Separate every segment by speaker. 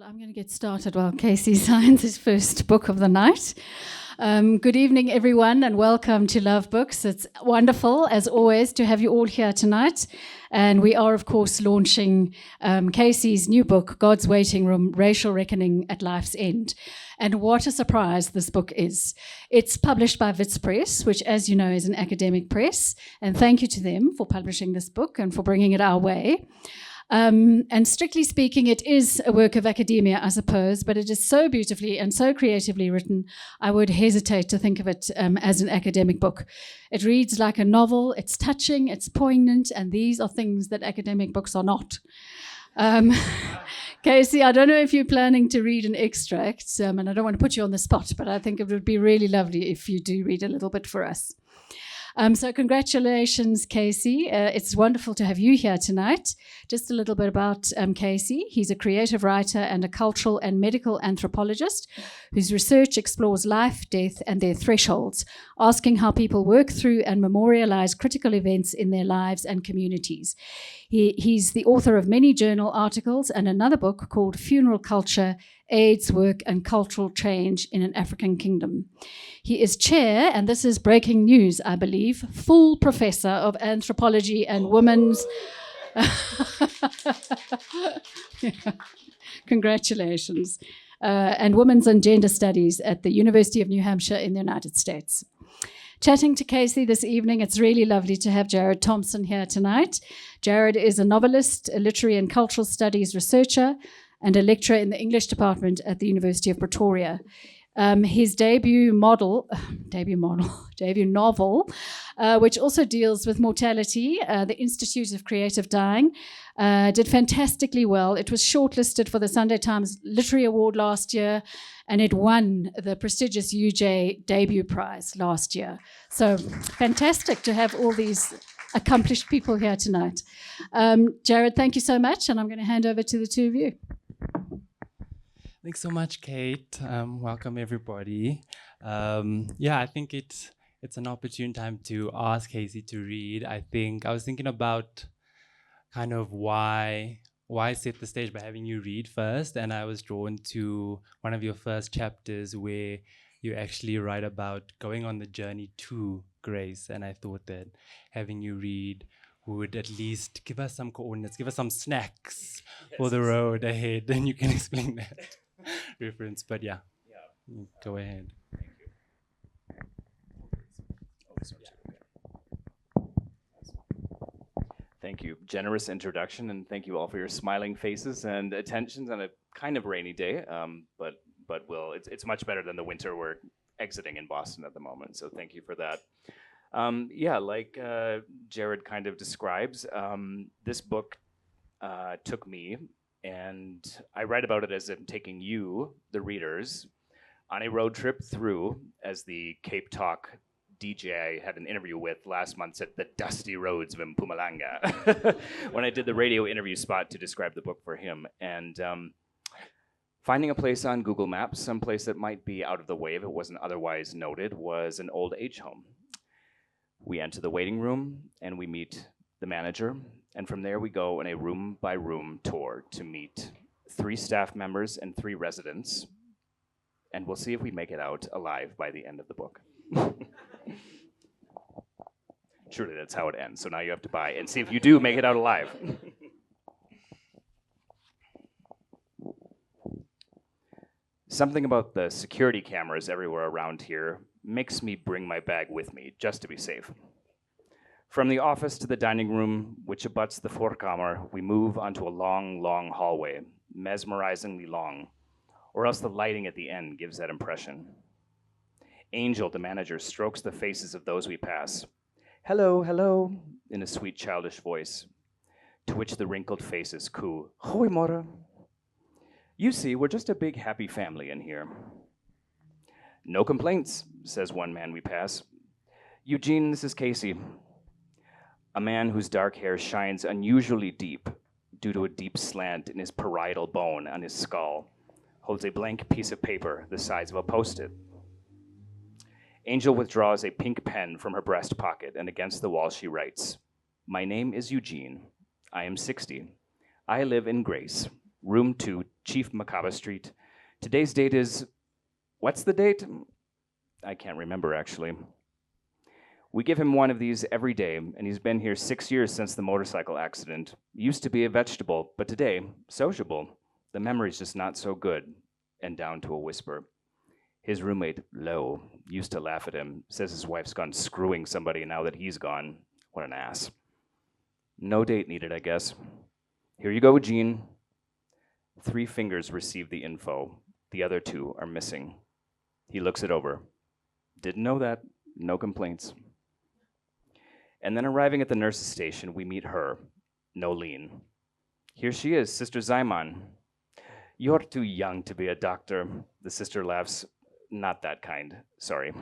Speaker 1: I'm going to get started while Casey signs his first book of the night. Good evening, everyone, and welcome to Love Books. It's wonderful, as always, to have you all here tonight. And we are, of course, launching Casey's new book, God's Waiting Room, Racial Reckoning at Life's End. And what a surprise this book is. It's published by Wits Press, which, as you know, is an academic press. And thank you to them for publishing this book and for bringing it our way. And strictly speaking, it is a work of academia, I suppose, but it is so beautifully and so creatively written, I would hesitate to think of it as an academic book. It reads like a novel, it's touching, it's poignant, and these are things that academic books are not. Casey, I don't know if you're planning to read an extract, and I don't want to put you on the spot, but I think it would be really lovely if you do read a little bit for us. So congratulations, Casey. It's wonderful to have you here tonight. Just a little bit about Casey. He's a creative writer and a cultural and medical anthropologist whose research explores life, death, and their thresholds, asking how people work through and memorialize critical events in their lives and communities. He's the author of many journal articles and another book called Funeral Culture, AIDS, Work, and Cultural Change in an African Kingdom. He is chair, and this is breaking news, I believe, full professor of anthropology and women's... Congratulations. And women's and gender studies at the University of New Hampshire in the United States. Chatting to Casey this evening, it's really lovely to have Jarred Thompson here tonight. Jarred is a novelist, a literary and cultural studies researcher, and a lecturer in the English department at the University of Pretoria. His debut novel, which also deals with mortality, The Institute of Creative Dying, did fantastically well. It was shortlisted for the Sunday Times Literary Award last year, and it won the prestigious UJ Debut Prize last year. So fantastic to have all these accomplished people here tonight. Jarred, thank you so much, and I'm going to hand over to the two of you.
Speaker 2: Thanks so much, Kate. Welcome, everybody. I think it's an opportune time to ask Casey to read. I was thinking about kind of why set the stage by having you read first, and I was drawn to one of your first chapters where you actually write about going on the journey to grace, and I thought that having you read would at least give us some coordinates, give us some snacks for the road ahead, and you can explain that reference. But yeah, go ahead.
Speaker 3: Thank you. Generous introduction, and thank you all for your smiling faces and attentions on a kind of rainy day. But it's much better than the winter we're exiting in Boston at the moment. So thank you for that. Like Jarred kind of describes, this book took me, and I write about it as if taking you, the readers, on a road trip through, as the Cape Talk DJ I had an interview with last month said, the dusty roads of Mpumalanga, when I did the radio interview spot to describe the book for him. And finding a place on Google Maps, some place that might be out of the way if it wasn't otherwise noted, was an old age home. We enter the waiting room and we meet the manager, and from there we go on a room-by-room tour to meet 3 staff members and 3 residents, and we'll see if we make it out alive by the end of the book. Surely that's how it ends, so now you have to buy and see if you do make it out alive. Something about the security cameras everywhere around here makes me bring my bag with me, just to be safe. From the office to the dining room, which abuts the voorkamer, we move onto a long, long hallway, mesmerizingly long, or else the lighting at the end gives that impression. Angel, the manager, strokes the faces of those we pass. Hello, hello, in a sweet childish voice, to which the wrinkled faces coo, Goeiemorgen. You see, we're just a big happy family in here. No complaints, says one man we pass. Eugene, this is Casey. A man whose dark hair shines unusually deep due to a deep slant in his parietal bone on his skull, holds a blank piece of paper the size of a Post-it. Angel withdraws a pink pen from her breast pocket, and against the wall she writes, My name is Eugene. I am 60. I live in Grace, room 2, Chief Macaba Street. Today's date is, what's the date? I can't remember, actually. We give him one of these every day, and he's been here 6 years since the motorcycle accident. Used to be a vegetable, but today, sociable. The memory's just not so good, and down to a whisper. His roommate, Lo, used to laugh at him, says his wife's gone screwing somebody now that he's gone. What an ass. No date needed, I guess. Here you go, Jean. 3 fingers receive the info. The other 2 are missing. He looks it over. Didn't know that. No complaints. And then arriving at the nurse's station, we meet her, Nolene. Here she is, Sister Zyman. You're too young to be a doctor. The sister laughs. Not that kind, sorry.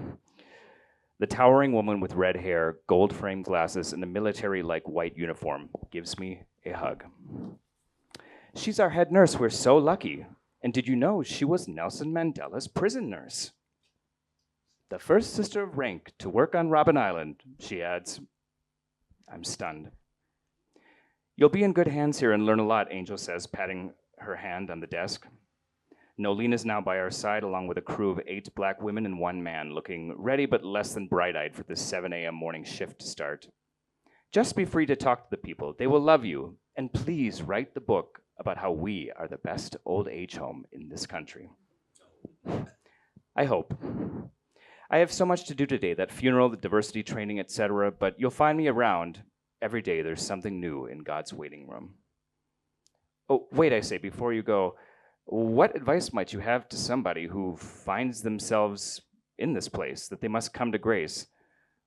Speaker 3: The towering woman with red hair, gold-framed glasses, and a military-like white uniform gives me a hug. She's our head nurse. We're so lucky. And did you know she was Nelson Mandela's prison nurse? The first sister of rank to work on Robben Island, she adds. I'm stunned. You'll be in good hands here and learn a lot, Angel says, patting her hand on the desk. Nolene is now by our side, along with a crew of 8 black women and 1 man, looking ready but less than bright-eyed for the 7 a.m. morning shift to start. Just be free to talk to the people. They will love you. And please write the book about how we are the best old age home in this country. I hope. I have so much to do today, that funeral, the diversity training, etc., but you'll find me around. Every day there's something new in God's waiting room. Oh, wait, I say, before you go, what advice might you have to somebody who finds themselves in this place, that they must come to grace?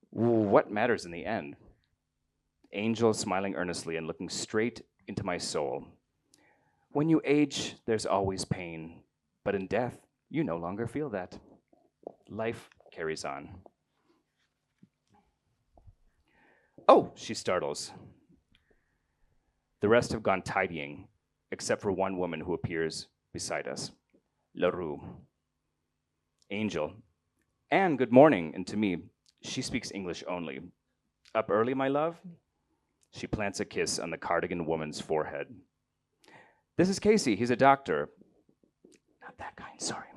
Speaker 3: What matters in the end? Angel smiling earnestly and looking straight into my soul. When you age, there's always pain, but in death, you no longer feel that. Life carries on. Oh, she startles. The rest have gone tidying, except for 1 woman who appears beside us, LaRue. Angel. Anne, good morning. And to me, she speaks English only. Up early, my love? She plants a kiss on the cardigan woman's forehead. This is Casey. He's a doctor. Not that kind, sorry.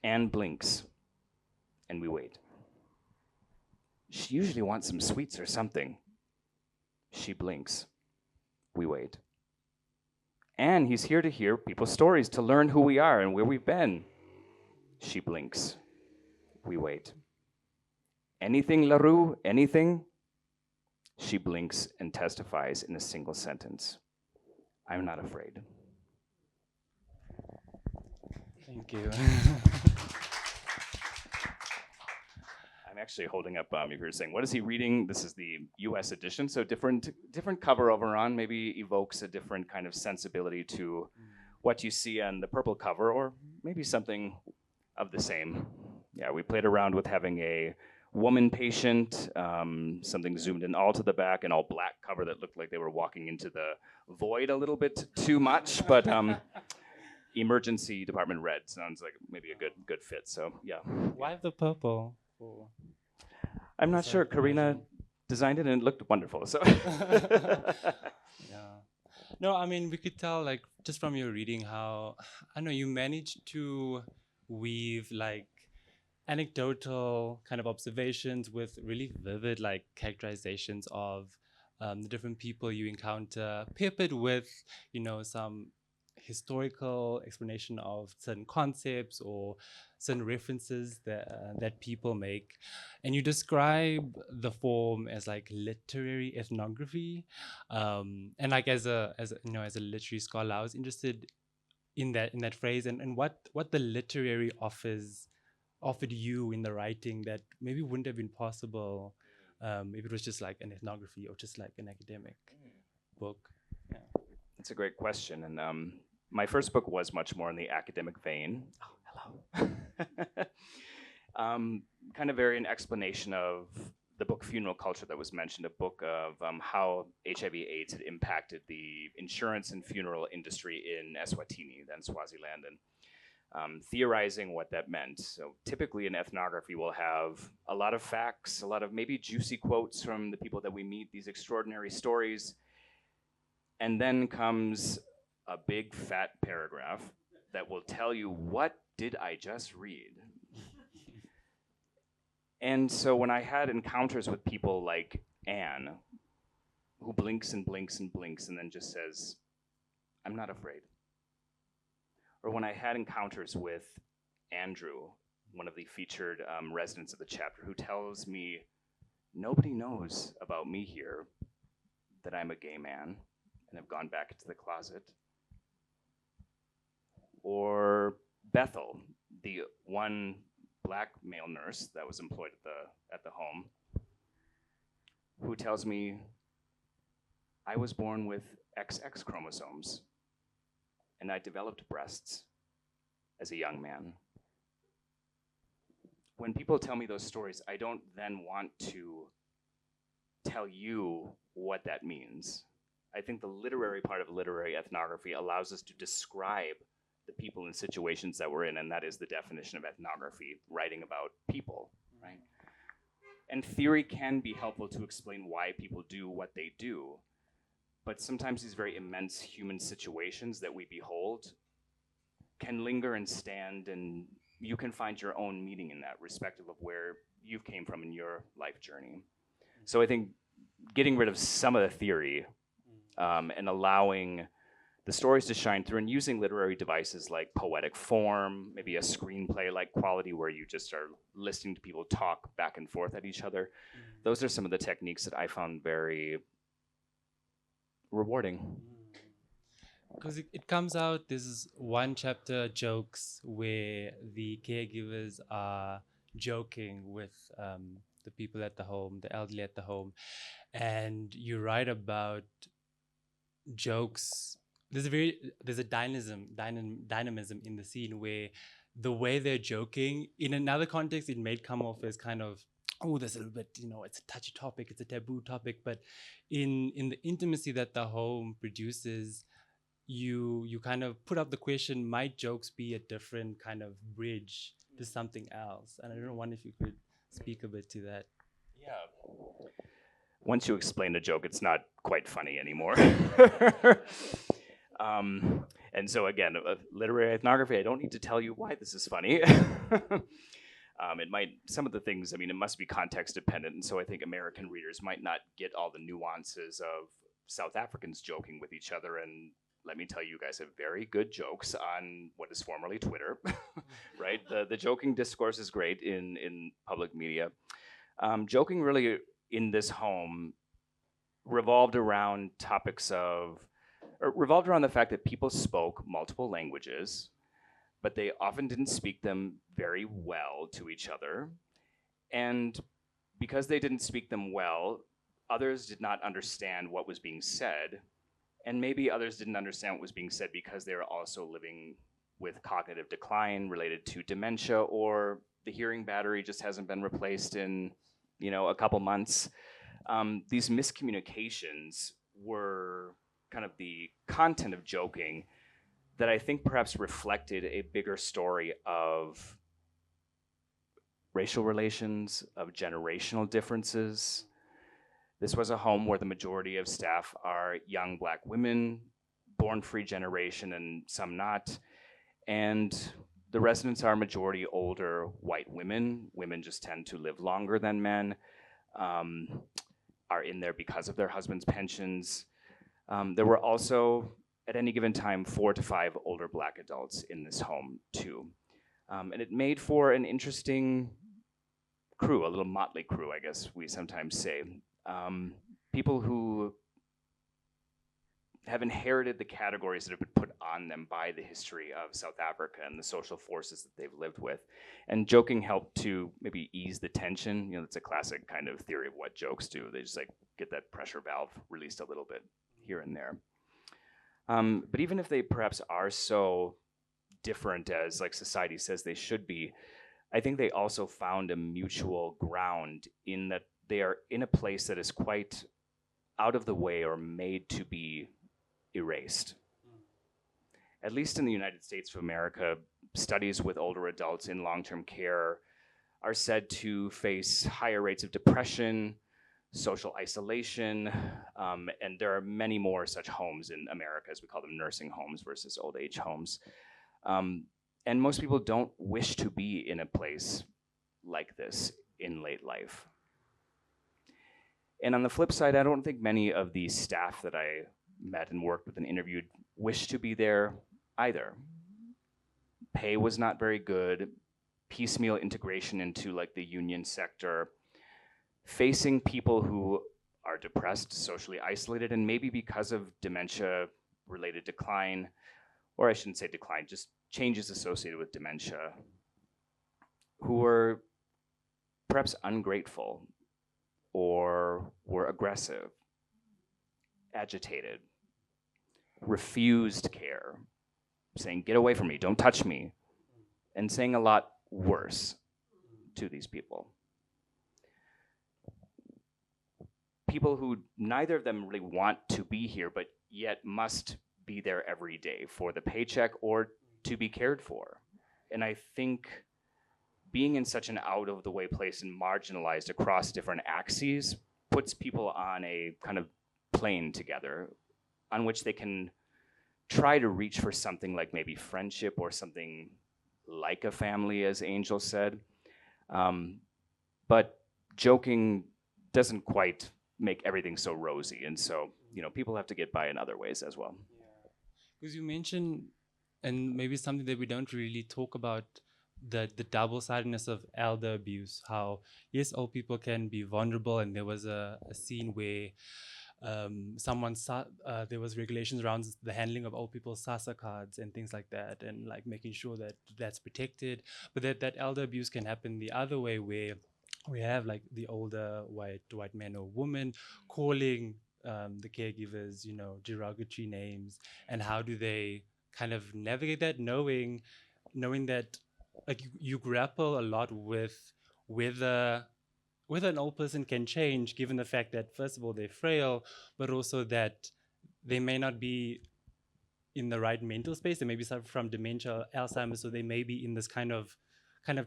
Speaker 3: Anne blinks, and we wait. She usually wants some sweets or something. She blinks. We wait. Anne, he's here to hear people's stories, to learn who we are and where we've been. She blinks. We wait. Anything, LaRue? Anything? She blinks and testifies in a single sentence. I'm not afraid.
Speaker 2: Thank you.
Speaker 3: I'm actually holding up, if you're saying, what is he reading? This is the US edition, so different cover over on, maybe evokes a different kind of sensibility to what you see on the purple cover, or maybe something of the same. Yeah, we played around with having a woman patient, something zoomed in all to the back, an all black cover that looked like they were walking into the void a little bit too much, but emergency department red sounds like maybe a good fit, so yeah.
Speaker 2: Why the purple?
Speaker 3: I'm not sure. Karina designed it and it looked wonderful, so.
Speaker 2: Yeah. No, I mean, we could tell, like, just from your reading how, I know, you managed to weave, like, anecdotal kind of observations with really vivid, like, characterizations of the different people you encounter, peppered with, you know, some historical explanation of certain concepts or certain references that people make, and you describe the form as like literary ethnography, and like as a you know, as a literary scholar, I was interested in that phrase and what the literary offered you in the writing that maybe wouldn't have been possible if it was just like an ethnography or just like an academic book. Yeah.
Speaker 3: That's a great question, and my first book was much more in the academic vein. Oh, hello. Kind of very an explanation of the book Funeral Culture that was mentioned, a book of how HIV/AIDS had impacted the insurance and funeral industry in Eswatini, then Swaziland, and theorizing what that meant. So typically in ethnography, we'll have a lot of facts, a lot of maybe juicy quotes from the people that we meet, these extraordinary stories, and then comes a big fat paragraph that will tell you, what did I just read? And so when I had encounters with people like Anne, who blinks and blinks and blinks and then just says, I'm not afraid. Or when I had encounters with Andrew, one of the featured residents of the chapter, who tells me, nobody knows about me here that I'm a gay man and have gone back into the closet. Or Bethel, the one black male nurse that was employed at the home, who tells me I was born with XX chromosomes and I developed breasts as a young man. When people tell me those stories, I don't then want to tell you what that means. I think the literary part of literary ethnography allows us to describe the people and situations that we're in, and that is the definition of ethnography, writing about people, right? And theory can be helpful to explain why people do what they do, but sometimes these very immense human situations that we behold can linger and stand, and you can find your own meaning in that, respective of where you came from in your life journey. So I think getting rid of some of the theory and allowing the stories to shine through, and using literary devices like poetic form, maybe a screenplay-like quality where you just are listening to people talk back and forth at each other. Those are some of the techniques that I found very rewarding.
Speaker 2: Because it comes out, this is one chapter, jokes, where the caregivers are joking with the people at the home, the elderly at the home. And you write about jokes. There's a dynamism in the scene where the way they're joking, in another context, it may come off as kind of, oh, there's a little bit, it's a touchy topic, it's a taboo topic. But in the intimacy that the home produces, you kind of put up the question, might jokes be a different kind of bridge to something else? And I don't know if you could speak a bit to that.
Speaker 3: Yeah. Once you explain a joke, it's not quite funny anymore. And so again, literary ethnography, I don't need to tell you why this is funny. Some of the things, it must be context dependent. And so I think American readers might not get all the nuances of South Africans joking with each other. And let me tell you guys have very good jokes on what is formerly Twitter, right? The joking discourse is great in public media. Joking really in this home revolved around the fact that people spoke multiple languages, but they often didn't speak them very well to each other. And because they didn't speak them well, others did not understand what was being said. And maybe others didn't understand what was being said because they were also living with cognitive decline related to dementia, or the hearing battery just hasn't been replaced in, a couple months. These miscommunications were kind of the content of joking that I think perhaps reflected a bigger story of racial relations, of generational differences. This was a home where the majority of staff are young Black women, born free generation and some not. And the residents are majority older white women. Women just tend to live longer than men, are in there because of their husbands' pensions. There were also, at any given time, 4 to 5 older Black adults in this home too. And it made for an interesting crew, a little motley crew, I guess we sometimes say. People who have inherited the categories that have been put on them by the history of South Africa and the social forces that they've lived with. And joking helped to maybe ease the tension. It's a classic kind of theory of what jokes do. They just get that pressure valve released a little bit here and there. But even if they perhaps are so different as society says they should be, I think they also found a mutual ground in that they are in a place that is quite out of the way or made to be erased. At least in the United States of America, studies with older adults in long-term care are said to face higher rates of depression, social isolation, and there are many more such homes in America, as we call them, nursing homes versus old age homes. And most people don't wish to be in a place like this in late life. And on the flip side, I don't think many of the staff that I met and worked with and interviewed wish to be there either. Pay was not very good, piecemeal integration into like the union sector, facing people who are depressed, socially isolated, and maybe because of dementia-related decline, or I shouldn't say decline, just changes associated with dementia, who were perhaps ungrateful or were aggressive, agitated, refused care, saying, "Get away from me, don't touch me," and saying a lot worse to these people. People who neither of them really want to be here, but yet must be there every day for the paycheck or to be cared for. And I think being in such an out-of-the-way place and marginalized across different axes puts people on a kind of plane together on which they can try to reach for something like maybe friendship or something like a family, as Angel said. But joking doesn't quite make everything so rosy. And so, people have to get by in other ways as well.
Speaker 2: Because you mentioned, and maybe something that we don't really talk about, the double-sidedness of elder abuse, how, yes, old people can be vulnerable, and there was a scene where there was regulations around the handling of old people's SASA cards and things like that, and like making sure that that's protected. But that elder abuse can happen the other way, where we have like the older white man or woman calling the caregivers, derogatory names, and how do they kind of navigate that, knowing that like you grapple a lot with whether an old person can change, given the fact that, first of all, they're frail, but also that they may not be in the right mental space. They may be suffering from dementia or Alzheimer's, so they may be in this kind of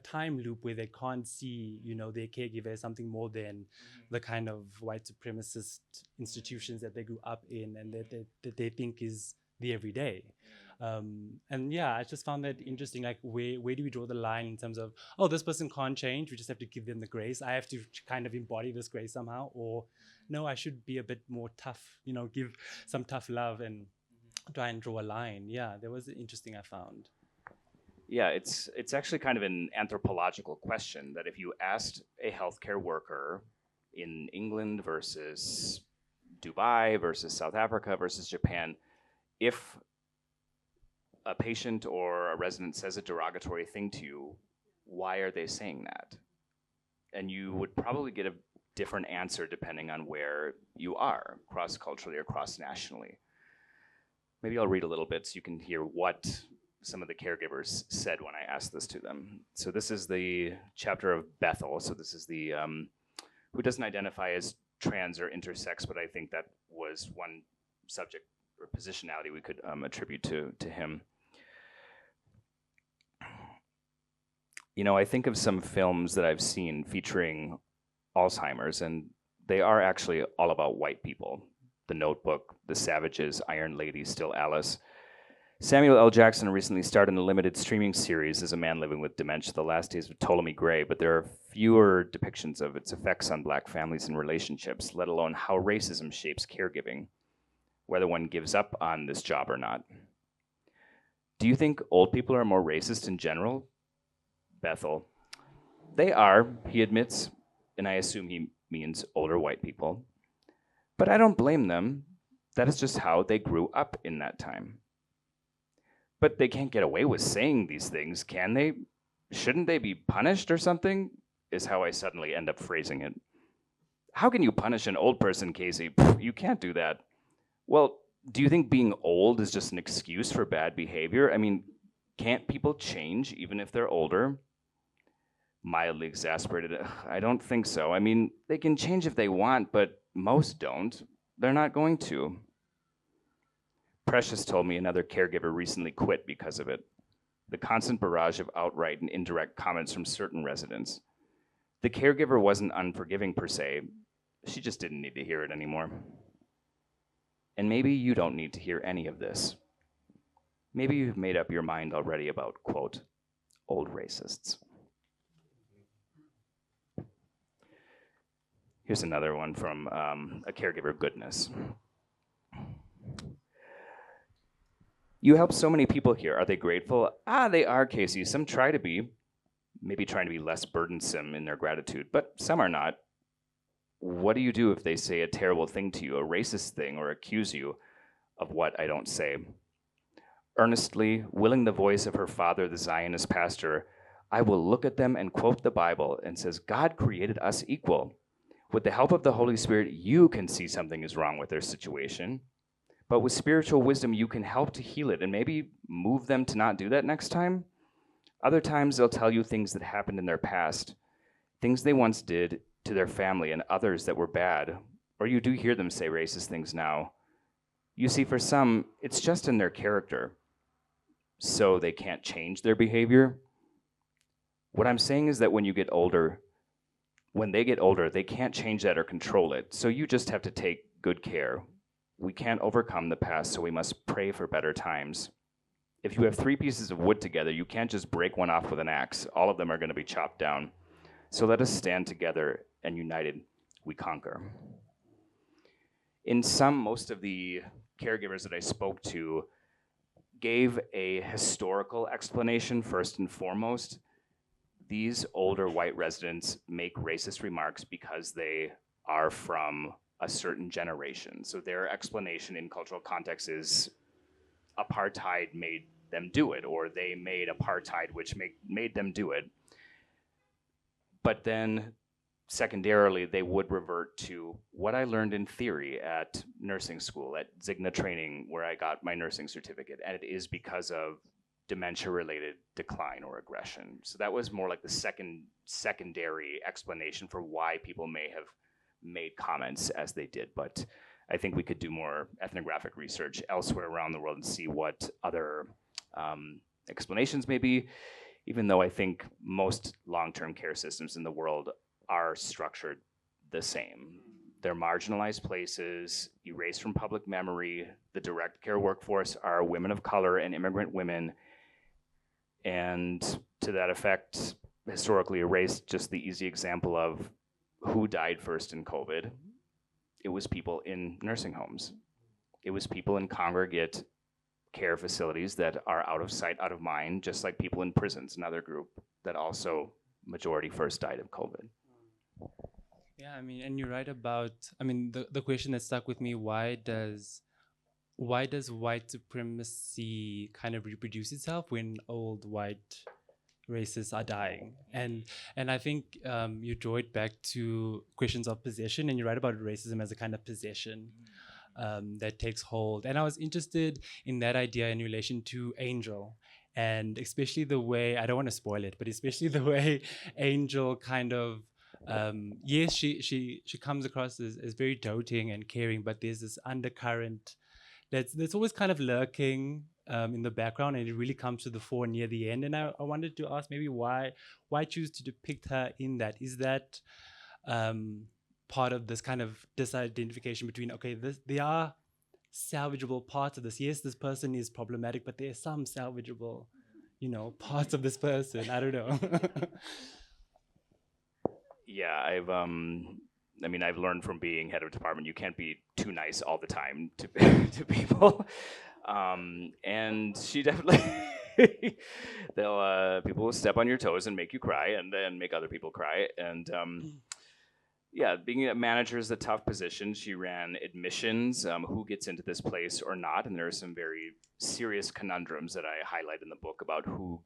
Speaker 2: time loop where they can't see, their caregiver as something more than the kind of white supremacist institutions that they grew up in and that they think is the everyday. And yeah, I just found that interesting. Like, where do we draw the line in terms of, oh, this person can't change, we just have to give them the grace. I have to kind of embody this grace somehow, or no, I should be a bit more tough, give some tough love and try and draw a line. Yeah, that was interesting, I found.
Speaker 3: Yeah, it's actually kind of an anthropological question that if you asked a healthcare worker in England versus Dubai versus South Africa versus Japan, if a patient or a resident says a derogatory thing to you, why are they saying that? And you would probably get a different answer depending on where you are, cross-culturally or cross-nationally. Maybe I'll read a little bit so you can hear what some of the caregivers said when I asked this to them. So this is the chapter of Bethel. So this is the, who doesn't identify as trans or intersex, but I think that was one subject or positionality we could attribute to him. I think of some films that I've seen featuring Alzheimer's, and they are actually all about white people. The Notebook, The Savages, Iron Lady, Still Alice. Samuel L. Jackson recently starred in a limited streaming series as a man living with dementia, The Last Days of Ptolemy Gray, but there are fewer depictions of its effects on Black families and relationships, let alone how racism shapes caregiving, whether one gives up on this job or not. Do you think old people are more racist in general? Bethel. They are, he admits, and I assume he means older white people. But I don't blame them. That is just how they grew up in that time. But they can't get away with saying these things, can they? Shouldn't they be punished or something? Is how I suddenly end up phrasing it. How can you punish an old person, Casey? You can't do that. Well, do you think being old is just an excuse for bad behavior? I mean, can't people change even if they're older? Mildly exasperated. I don't think so. I mean, they can change if they want, but most don't. They're not going to. Precious told me another caregiver recently quit because of it. The constant barrage of outright and indirect comments from certain residents. The caregiver wasn't unforgiving per se. She just didn't need to hear it anymore. And maybe you don't need to hear any of this. Maybe you've made up your mind already about, quote, old racists. Here's another one from a caregiver goodness. You help so many people here. Are they grateful? They are, Casey. Some try to be, maybe trying to be less burdensome in their gratitude, but some are not. What do you do if they say a terrible thing to you, a racist thing, or accuse you of what I don't say? Earnestly, willing the voice of her father, the Zionist pastor, I will look at them and quote the Bible and says, God created us equal. With the help of the Holy Spirit, you can see something is wrong with their situation. But with spiritual wisdom, you can help to heal it and maybe move them to not do that next time. Other times, they'll tell you things that happened in their past, things they once did to their family and others that were bad, or you do hear them say racist things now. You see, for some, it's just in their character, so they can't change their behavior. What I'm saying is that when they get older, they can't change that or control it, so you just have to take good care. We can't overcome the past, so we must pray for better times. If you have 3 pieces of wood together, you can't just break one off with an axe. All of them are going to be chopped down. So let us stand together, and united we conquer. In sum, most of the caregivers that I spoke to gave a historical explanation first and foremost. These older white residents make racist remarks because they are from a certain generation. So their explanation in cultural context is apartheid made them do it, or they made apartheid, which made them do it. But then secondarily, they would revert to what I learned in theory at nursing school, at Zigna training, where I got my nursing certificate, and it is because of dementia-related decline or aggression. So that was more like the secondary explanation for why people may have made comments as they did. But I think we could do more ethnographic research elsewhere around the world and see what other explanations may be, even though I think most long-term care systems in the world are structured the same. They're marginalized places, erased from public memory. The direct care workforce are women of color and immigrant women. And to that effect, historically erased, just the easy example of who died first in COVID. It was people in nursing homes. It was people in congregate care facilities that are out of sight, out of mind, just like people in prisons, another group that also majority first died of COVID.
Speaker 2: Yeah, I mean, and you're right about, the question that stuck with me, why does white supremacy kind of reproduce itself when old white racists are dying? And I think you draw it back to questions of possession, and you're right about racism as a kind of possession that takes hold. And I was interested in that idea in relation to Angel, and especially the way, I don't want to spoil it, but especially the way Angel kind of, yes, she comes across as very doting and caring, but there's this undercurrent that's always kind of lurking in the background, and it really comes to the fore near the end. And I wanted to ask maybe why choose to depict her in that? Is that part of this kind of disidentification between, okay, there are salvageable parts of this. Yes, this person is problematic, but there are some salvageable, parts of this person. I don't know.
Speaker 3: Yeah, I've learned from being head of department, you can't be too nice all the time to to people. And she definitely, people will step on your toes and make you cry, and then make other people cry. And yeah, being a manager is a tough position. She ran admissions, who gets into this place or not, and there are some very serious conundrums that I highlight in the book about who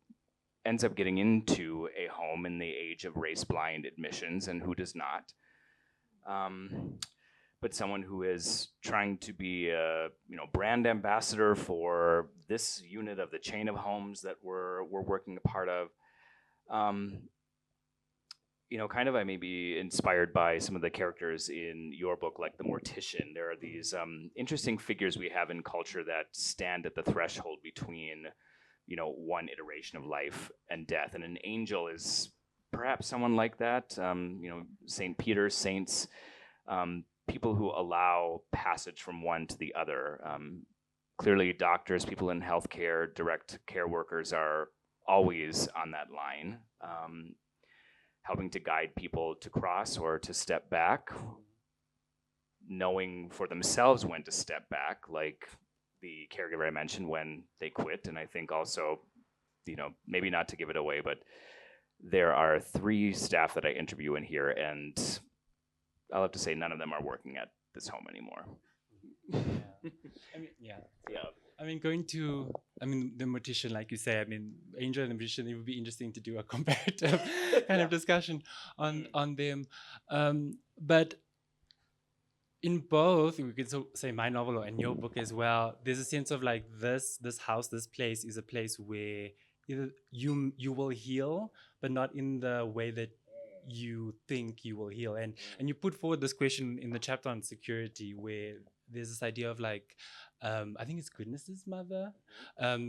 Speaker 3: ends up getting into a home in the age of race-blind admissions and who does not. But someone who is trying to be a brand ambassador for this unit of the chain of homes that we're working a part of. Kind of I may be inspired by some of the characters in your book, like the mortician. There are these interesting figures we have in culture that stand at the threshold between one iteration of life and death. And an angel is perhaps someone like that. St. Peter, saints, people who allow passage from one to the other. Clearly, doctors, people in healthcare, direct care workers are always on that line, helping to guide people to cross or to step back, knowing for themselves when to step back, like the caregiver I mentioned when they quit. And I think also, maybe not to give it away, but there are 3 staff that I interview in here, and I'll have to say none of them are working at this home anymore.
Speaker 2: I mean, the mortician, like you say, Angel and the mortician, it would be interesting to do a comparative kind of discussion on them. But in both, we could say my novel and your book as well, there's a sense of like this house, this place is a place where either you will heal, but not in the way that you think you will heal. And you put forward this question in the chapter on security, where there's this idea of like, I think it's Goodness's mother.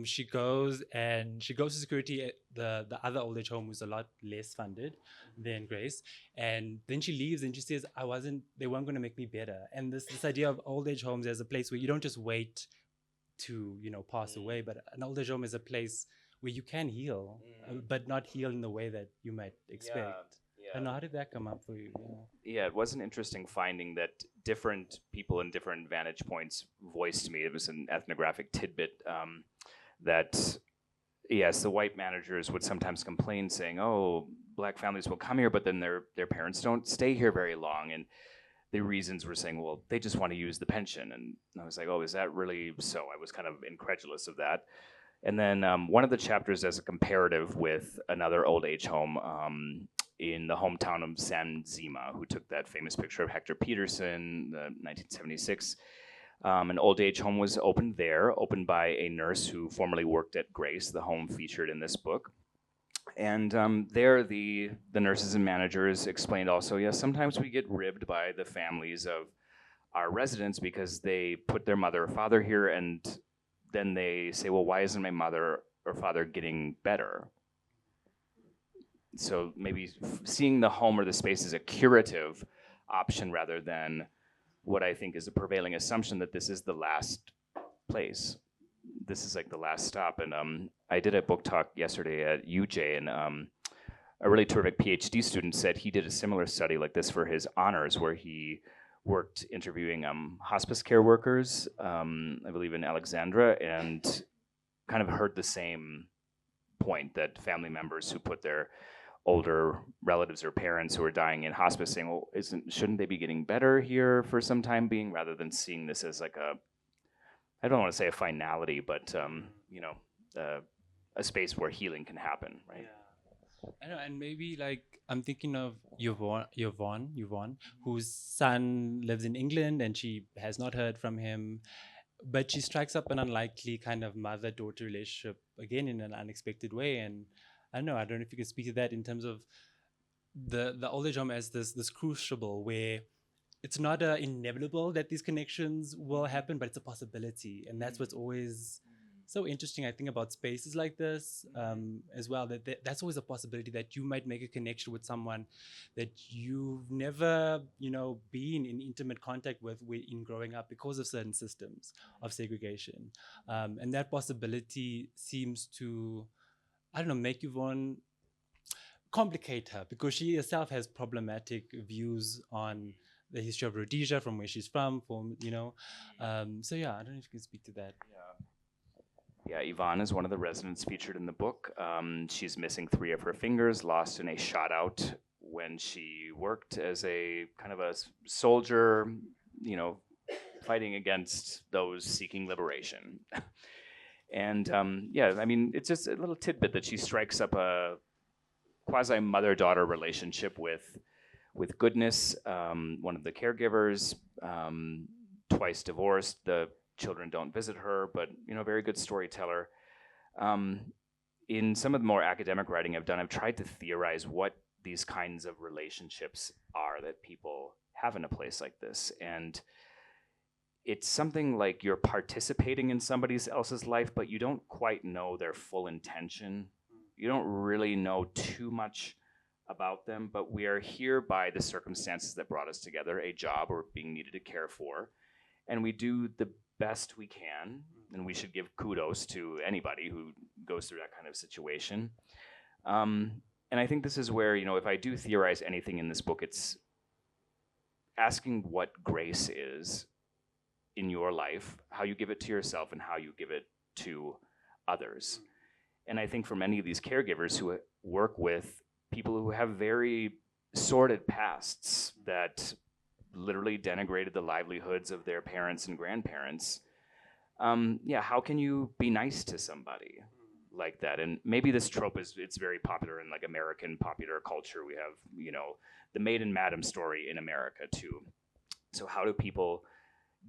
Speaker 2: She goes to security at the other old age home, who's a lot less funded than Grace, and then she leaves and she says, they weren't going to make me better. And this idea of old age homes as a place where you don't just wait to pass away, but an old age home is a place where you can heal, but not heal in the way that you might expect. I don't know, how did that come up for you?
Speaker 3: Yeah, it was an interesting finding that different people in different vantage points voiced to me. It was an ethnographic tidbit that, yes, the white managers would sometimes complain saying, oh, Black families will come here, but then their parents don't stay here very long. And the reasons were saying, well, they just want to use the pension. And I was like, oh, is that really so? I was kind of incredulous of that. And then one of the chapters as a comparative with another old age home in the hometown of San Zima, who took that famous picture of Hector Peterson, 1976. An old age home was opened by a nurse who formerly worked at Grace, the home featured in this book. And there, the nurses and managers explained also, yes, sometimes we get ribbed by the families of our residents because they put their mother or father here, and then they say, well, why isn't my mother or father getting better? So maybe seeing the home or the space as a curative option rather than what I think is a prevailing assumption that this is the last place. This is like the last stop. And I did a book talk yesterday at UJ, and a really terrific PhD student said he did a similar study like this for his honors, where he worked interviewing hospice care workers, I believe in Alexandra, and kind of heard the same point, that family members who put their older relatives or parents who are dying in hospice saying, well, shouldn't they be getting better here for some time being, rather than seeing this as like I don't want to say a finality, but a space where healing can happen, right?
Speaker 2: Yeah. I know, and maybe like I'm thinking of Yvonne, whose son lives in England and she has not heard from him, but she strikes up an unlikely kind of mother-daughter relationship again in an unexpected way. And I don't know if you could speak to that in terms of the old age home as this crucible where it's not inevitable that these connections will happen, but it's a possibility. And that's what's always so interesting, I think, about spaces like this as well, that's always a possibility that you might make a connection with someone that you've never, been in intimate contact with in growing up because of certain systems of segregation. And that possibility seems to, make Yvonne complicate her, because she herself has problematic views on the history of Rhodesia, from where she's from, so yeah, I don't know if you can speak to that.
Speaker 3: Yeah, Yvonne is one of the residents featured in the book. She's missing 3 of her fingers, lost in a shot out when she worked as a kind of a soldier, fighting against those seeking liberation. And it's just a little tidbit that she strikes up a quasi mother-daughter relationship with Goodness, one of the caregivers, twice divorced. The children don't visit her, but very good storyteller. In some of the more academic writing I've done, I've tried to theorize what these kinds of relationships are that people have in a place like this. And it's something like you're participating in somebody else's life, but you don't quite know their full intention. You don't really know too much about them, but we are here by the circumstances that brought us together, a job or being needed to care for, and we do the best we can, and we should give kudos to anybody who goes through that kind of situation. And I think this is where, if I do theorize anything in this book, it's asking what grace is in your life, how you give it to yourself, and how you give it to others. And I think for many of these caregivers who work with people who have very sordid pasts that literally denigrated the livelihoods of their parents and grandparents, how can you be nice to somebody like that? And maybe this trope it's very popular in like American popular culture. We have, the maid and madam story in America too. So how do people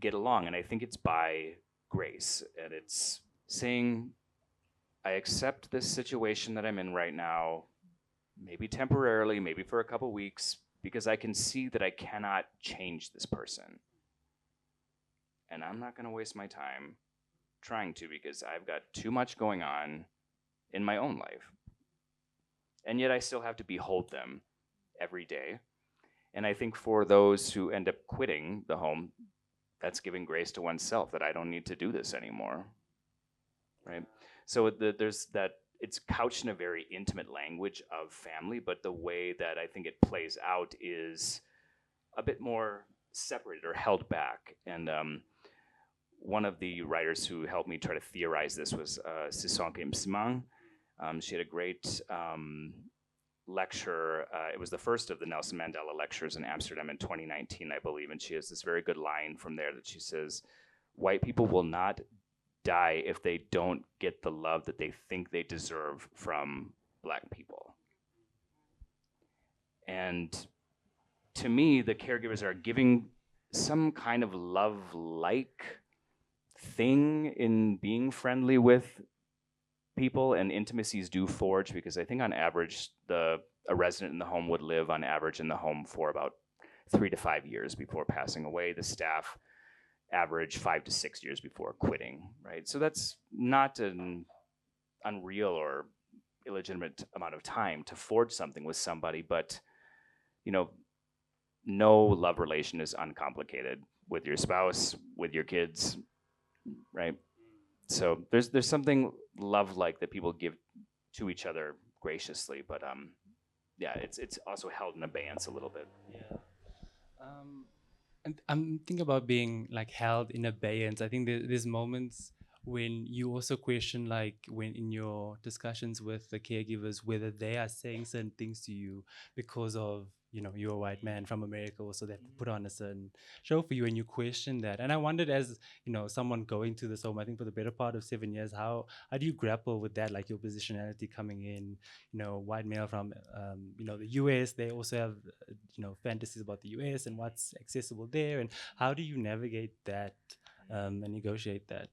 Speaker 3: get along? And I think it's by grace, and it's saying, I accept this situation that I'm in right now, maybe temporarily, maybe for a couple weeks, because I can see that I cannot change this person. And I'm not going to waste my time trying to, because I've got too much going on in my own life. And yet I still have to behold them every day. And I think for those who end up quitting the home, that's giving grace to oneself, that I don't need to do this anymore, right? So there's that, it's couched in a very intimate language of family, but the way that I think it plays out is a bit more separated or held back. And one of the writers who helped me try to theorize this was Sisonke Msimang. She had a great lecture. It was the first of the Nelson Mandela lectures in Amsterdam in 2019, I believe, and she has this very good line from there that she says, white people will not die if they don't get the love that they think they deserve from Black people. And to me, the caregivers are giving some kind of love-like thing in being friendly with people, and intimacies do forge, because I think on average, a resident in the home would live on average in the home for about 3 to 5 years before passing away. The staff average 5 to 6 years before quitting, right? So that's not an unreal or illegitimate amount of time to forge something with somebody, but no love relation is uncomplicated with your spouse, with your kids, right? So there's something love-like that people give to each other graciously, but it's also held in abeyance a little bit.
Speaker 2: Yeah. And I'm thinking about being like held in abeyance. I think there's moments when you also question, like when in your discussions with the caregivers, whether they are saying certain things to you because of, you're a white man from America, also they have to put on a certain show for you, and you question that. And I wondered, as someone going to this home, I think for the better part of 7 years, how do you grapple with that, like your positionality coming in, white male from the US, they also have fantasies about the US and what's accessible there, and how do you navigate that and negotiate that?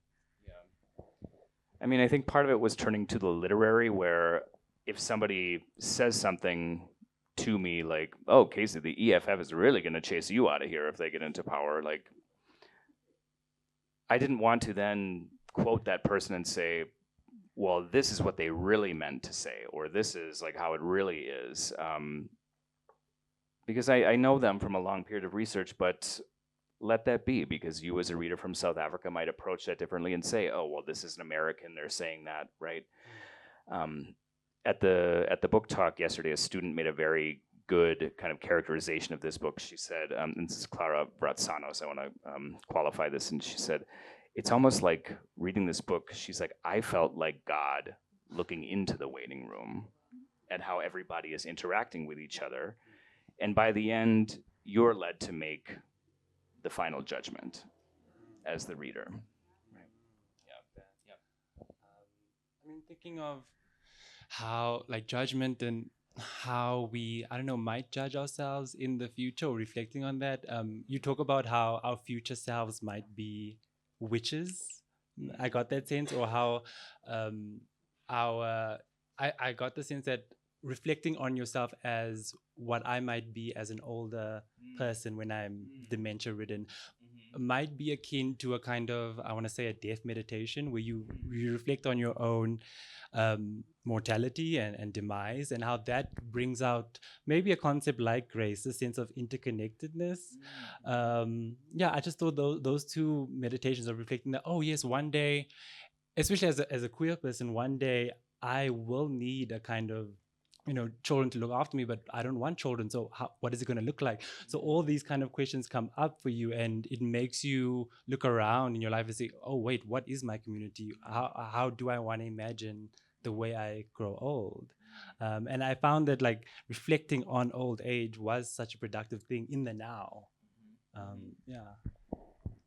Speaker 3: I mean, I think part of it was turning to the literary, where if somebody says something to me like, oh, Casey, the EFF is really going to chase you out of here if they get into power, like, I didn't want to then quote that person and say, well, this is what they really meant to say, or this is like how it really is. Because I know them from a long period of research, but let that be, because you as a reader from South Africa might approach that differently and say, oh, well, this is an American, they're saying that, right? At the book talk yesterday, a student made a very good kind of characterization of this book. She said, and this is Clara Bratsanos, I want to qualify this, and she said, it's almost like reading this book, she's like, I felt like God looking into the waiting room at how everybody is interacting with each other. And by the end, you're led to make the final judgment as the reader. Right.
Speaker 2: Yeah. I mean, thinking of how, like, judgment and how we, might judge ourselves in the future, or reflecting on that. You talk about how our future selves might be witches. I got that sense, or how I got the sense that reflecting on yourself as what I might be as an older person when I'm dementia ridden, might be akin to a kind of, I want to say, a death meditation where you reflect on your own mortality and demise, and how that brings out maybe a concept like grace, a sense of interconnectedness. I just thought those two meditations are reflecting that, oh yes, one day, especially as a queer person, one day I will need a kind of, children to look after me, but I don't want children. So what is it going to look like? So all these kind of questions come up for you, and it makes you look around in your life and say, oh, wait, what is my community? How do I want to imagine the way I grow old? And I found that like reflecting on old age was such a productive thing in the now.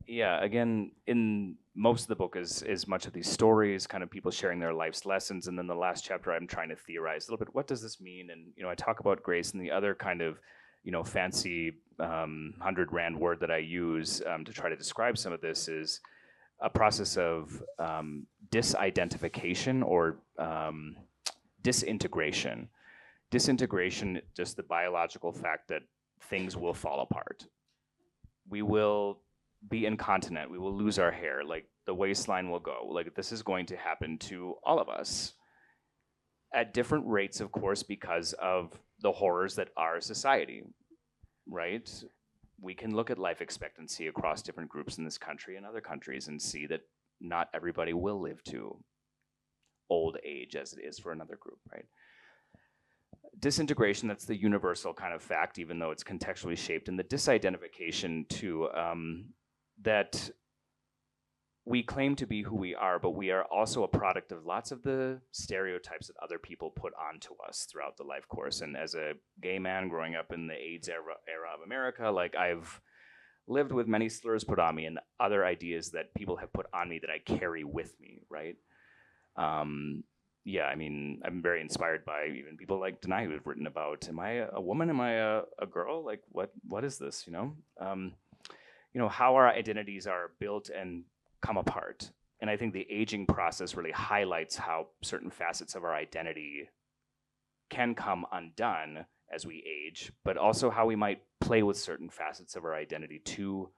Speaker 3: Yeah, again, in most of the book is much of these stories, kind of people sharing their life's lessons, and then the last chapter I'm trying to theorize a little bit, what does this mean? And I talk about grace, and the other kind of fancy 100 rand word that I use to try to describe some of this is a process of disidentification or disintegration. Disintegration, just the biological fact that things will fall apart. We will be incontinent, we will lose our hair, like the waistline will go, like this is going to happen to all of us at different rates, of course, because of the horrors that are society, right? We can look at life expectancy across different groups in this country and other countries and see that not everybody will live to old age as it is for another group, right? Disintegration, that's the universal kind of fact, even though it's contextually shaped, and the disidentification too, that we claim to be who we are, but we are also a product of lots of the stereotypes that other people put onto us throughout the life course. And as a gay man growing up in the AIDS era of America, like I've lived with many slurs put on me and other ideas that people have put on me that I carry with me, right? I mean, I'm very inspired by even people like Denai who have written about, am I a woman? Am I a girl? Like, what is this, how our identities are built and come apart. And I think the aging process really highlights how certain facets of our identity can come undone as we age, but also how we might play with certain facets of our identity to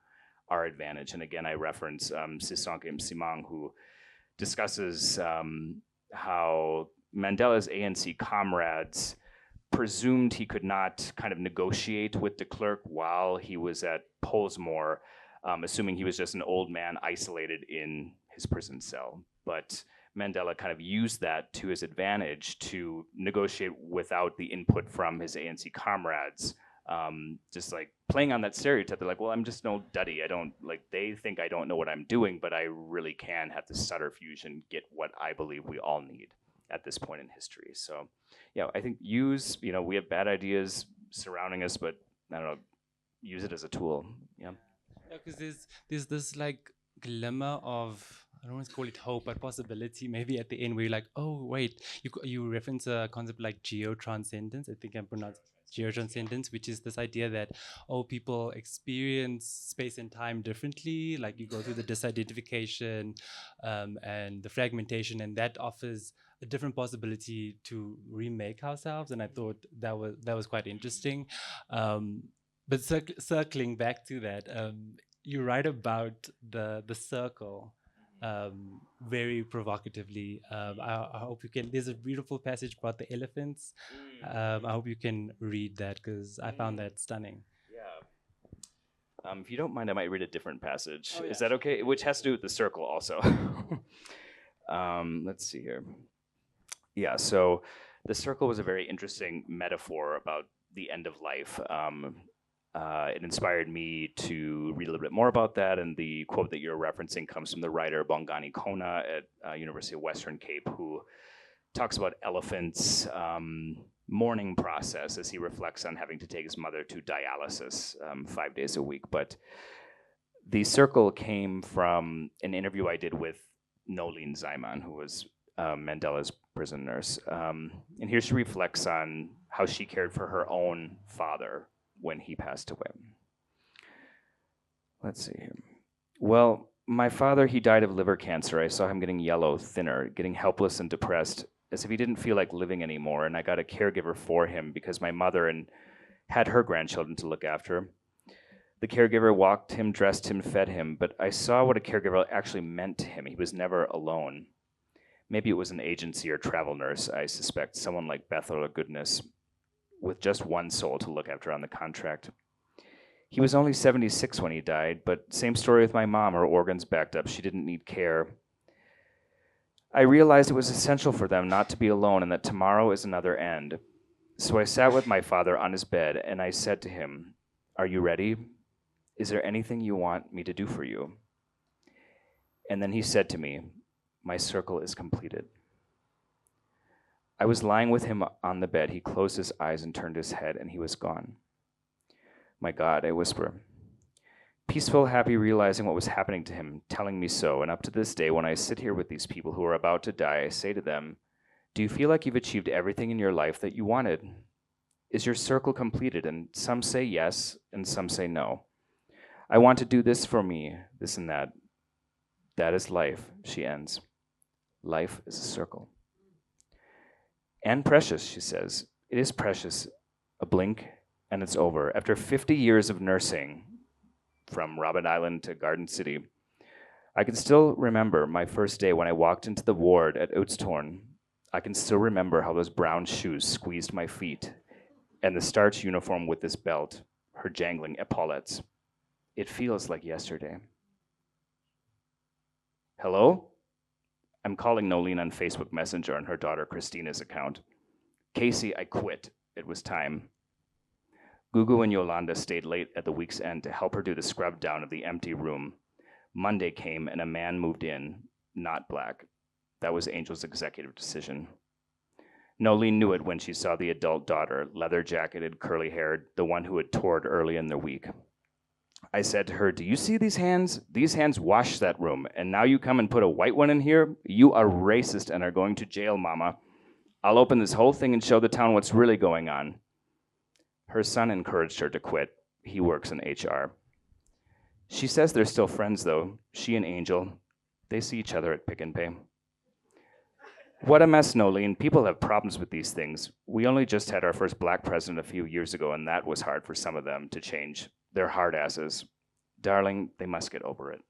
Speaker 3: our advantage. And again, I reference Sisonke Msimang, who discusses how Mandela's ANC comrades presumed he could not kind of negotiate with de Klerk while he was at Pollsmoor, assuming he was just an old man isolated in his prison cell. But Mandela kind of used that to his advantage to negotiate without the input from his ANC comrades, just like playing on that stereotype. They're like, well, I'm just no duddy. They think I don't know what I'm doing, but I really can have the subterfuge and get what I believe we all need at this point in history. So, I think we have bad ideas surrounding us, but I don't know, use it as a tool. Yeah,
Speaker 2: because there's this like glimmer of, I don't want to call it hope, but possibility maybe at the end where you're like, oh wait, you reference a concept like geotranscendence. I think I'm pronouncing geotranscendence, which is this idea that people experience space and time differently. Like you go through the disidentification and the fragmentation, and that offers a different possibility to remake ourselves. And I thought that was quite interesting. But circling back to that, you write about the circle very provocatively. I hope you can. There's a beautiful passage about the elephants. I hope you can read that because I found that stunning.
Speaker 3: Yeah. If you don't mind, I might read a different passage. Oh, yeah. Is that okay? Which has to do with the circle also. Let's see here. Yeah, so the circle was a very interesting metaphor about the end of life. It inspired me to read a little bit more about that, and the quote that you're referencing comes from the writer Bongani Kona at University of Western Cape, who talks about elephants' mourning process as he reflects on having to take his mother to dialysis 5 days a week. But the circle came from an interview I did with Nolene Zyman, who was Mandela's prison nurse. And here she reflects on how she cared for her own father when he passed away. Let's see here. Well, my father, he died of liver cancer. I saw him getting yellow, thinner, getting helpless and depressed, as if he didn't feel like living anymore. And I got a caregiver for him because my mother had her grandchildren to look after. The caregiver walked him, dressed him, fed him, but I saw what a caregiver actually meant to him. He was never alone. Maybe it was an agency or travel nurse, I suspect, someone like Bethel or Goodness, with just one soul to look after on the contract. He was only 76 when he died, but same story with my mom. Her organs backed up. She didn't need care. I realized it was essential for them not to be alone and that tomorrow is another end. So I sat with my father on his bed and I said to him, "Are you ready? Is there anything you want me to do for you?" And then he said to me, "My circle is completed." I was lying with him on the bed. He closed his eyes and turned his head, and he was gone. "My God," I whisper. Peaceful, happy, realizing what was happening to him, telling me so. And up to this day, when I sit here with these people who are about to die, I say to them, "Do you feel like you've achieved everything in your life that you wanted? Is your circle completed?" And some say yes, and some say no. "I want to do this for me, this and that." That is life, she ends. Life is a circle. And precious, she says. It is precious. A blink, and it's over. After 50 years of nursing, from Robben Island to Garden City, I can still remember my first day when I walked into the ward at Oudstorn. I can still remember how those brown shoes squeezed my feet, and the starch uniform with this belt, her jangling epaulettes. It feels like yesterday. Hello? I'm calling Nolene on Facebook Messenger on her daughter Christina's account. "Casey, I quit. It was time." Gugu and Yolanda stayed late at the week's end to help her do the scrub down of the empty room. Monday came and a man moved in, not black. That was Angel's executive decision. Nolene knew it when she saw the adult daughter, leather-jacketed, curly-haired, the one who had toured early in the week. I said to her, "Do you see these hands? These hands washed that room, and now you come and put a white one in here? You are racist and are going to jail, Mama. I'll open this whole thing and show the town what's really going on." Her son encouraged her to quit. He works in HR. She says they're still friends, though. She and Angel, they see each other at Pick and Pay. What a mess, Nolene. People have problems with these things. We only just had our first black president a few years ago, and that was hard for some of them to change. They're hard asses. Darling, they must get over it.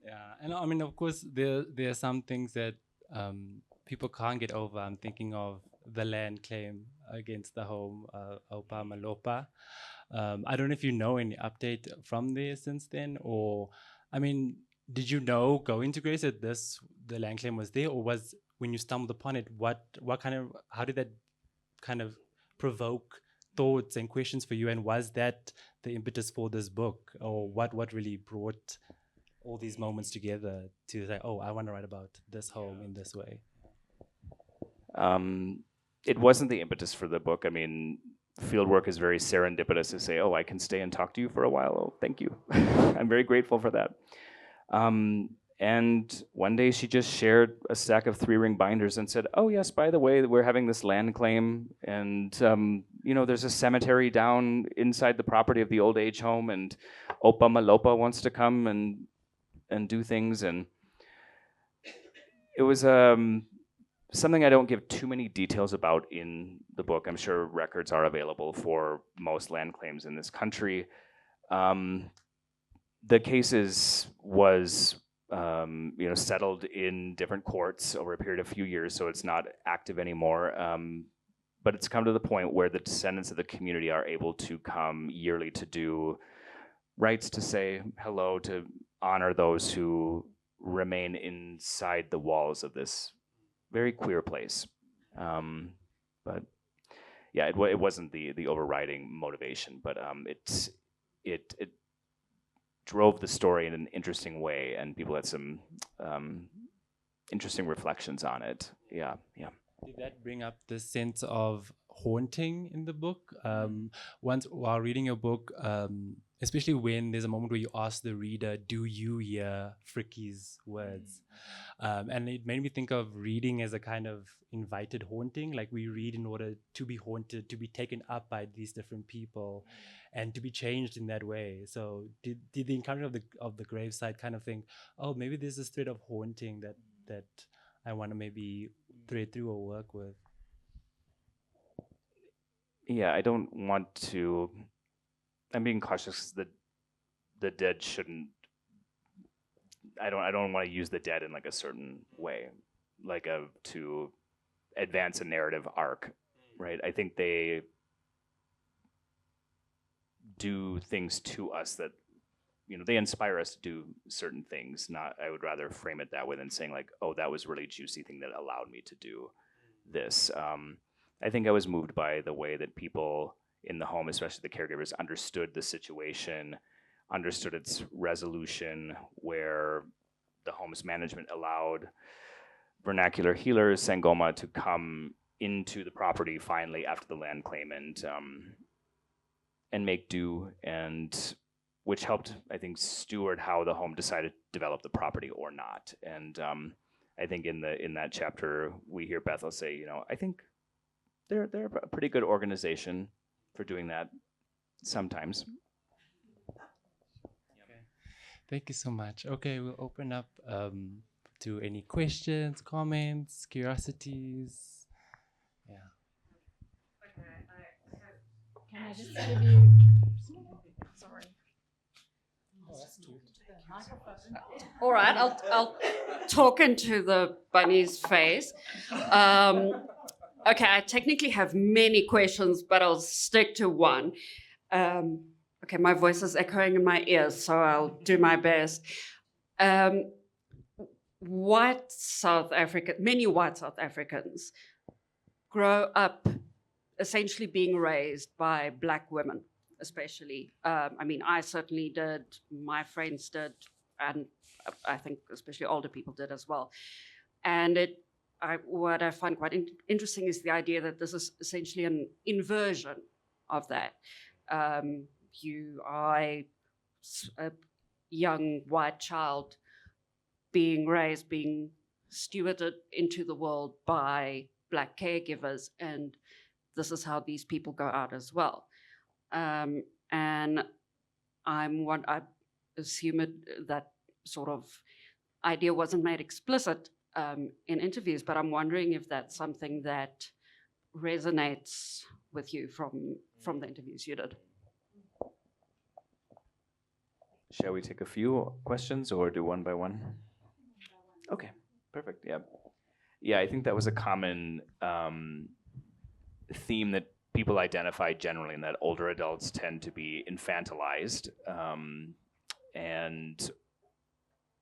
Speaker 2: Yeah, and I mean, of course, there are some things that people can't get over. I'm thinking of the land claim against the home, Opa Malopa. I don't know if you know any update from there since then, or, I mean, did you know going to Grace that the land claim was there, or was when you stumbled upon it, how did that kind of provoke thoughts and questions for you, and was that the impetus for this book, or what really brought all these moments together to say, oh, I want to write about this home in this way?
Speaker 3: It wasn't the impetus for the book. I mean, field work is very serendipitous to say, "Oh, I can stay and talk to you for a while." Oh, thank you. I'm very grateful for that. And one day she just shared a stack of 3-ring binders and said, "Oh yes, by the way, we're having this land claim, and there's a cemetery down inside the property of the old age home, and Opa Malopa wants to come and do things." And it was something I don't give too many details about in the book. I'm sure records are available for most land claims in this country. The cases was settled in different courts over a period of a few years, so it's not active anymore. But it's come to the point where the descendants of the community are able to come yearly to do rites to say hello, to honor those who remain inside the walls of this very queer place. But yeah, it wasn't the overriding motivation, but it drove the story in an interesting way, and people had some interesting reflections on it. Yeah.
Speaker 2: Did that bring up the sense of haunting in the book? Once while reading your book, especially when there's a moment where you ask the reader, "Do you hear Fricky's words?" And it made me think of reading as a kind of invited haunting, like we read in order to be haunted, to be taken up by these different people, and to be changed in that way. So did the encounter of the graveside kind of think, oh, maybe there's this thread of haunting that I want to maybe thread through or work with?
Speaker 3: yeah, I don't want to. I'm being cautious that the dead shouldn't. I don't want to use the dead in like a certain way, like to advance a narrative arc, right? I think they do things to us that, they inspire us to do certain things. Not, I would rather frame it that way than saying like, oh, that was a really juicy thing that allowed me to do this. I think I was moved by the way that people in the home, especially the caregivers, understood the situation, understood its resolution, where the home's management allowed vernacular healers, Sangoma, to come into the property finally after the land claim and make do, and which helped, I think, steward how the home decided to develop the property or not. And I think in that chapter we hear Bethel say, I think they're a pretty good organization for doing that sometimes.
Speaker 2: Okay. Thank you so much. Okay, we'll open up to any questions, comments, curiosities. Yeah.
Speaker 1: Can I just give you... Sorry.
Speaker 4: All right, I'll talk into the bunny's face. Okay, I technically have many questions, but I'll stick to one. Okay, my voice is echoing in my ears, so I'll do my best. Many white South Africans grow up essentially being raised by Black women, especially. I certainly did, my friends did, and I think especially older people did as well. And what I find quite interesting is the idea that this is essentially an inversion of that. You are a young white child being raised, being stewarded into the world by Black caregivers, and this is how these people go out as well. And I assume that sort of idea wasn't made explicit in interviews, but I'm wondering if that's something that resonates with you from the interviews you did.
Speaker 3: Shall we take a few questions or do one by one? Okay, perfect. Yeah, I think that was a common theme that people identify generally, in that older adults tend to be infantilized, and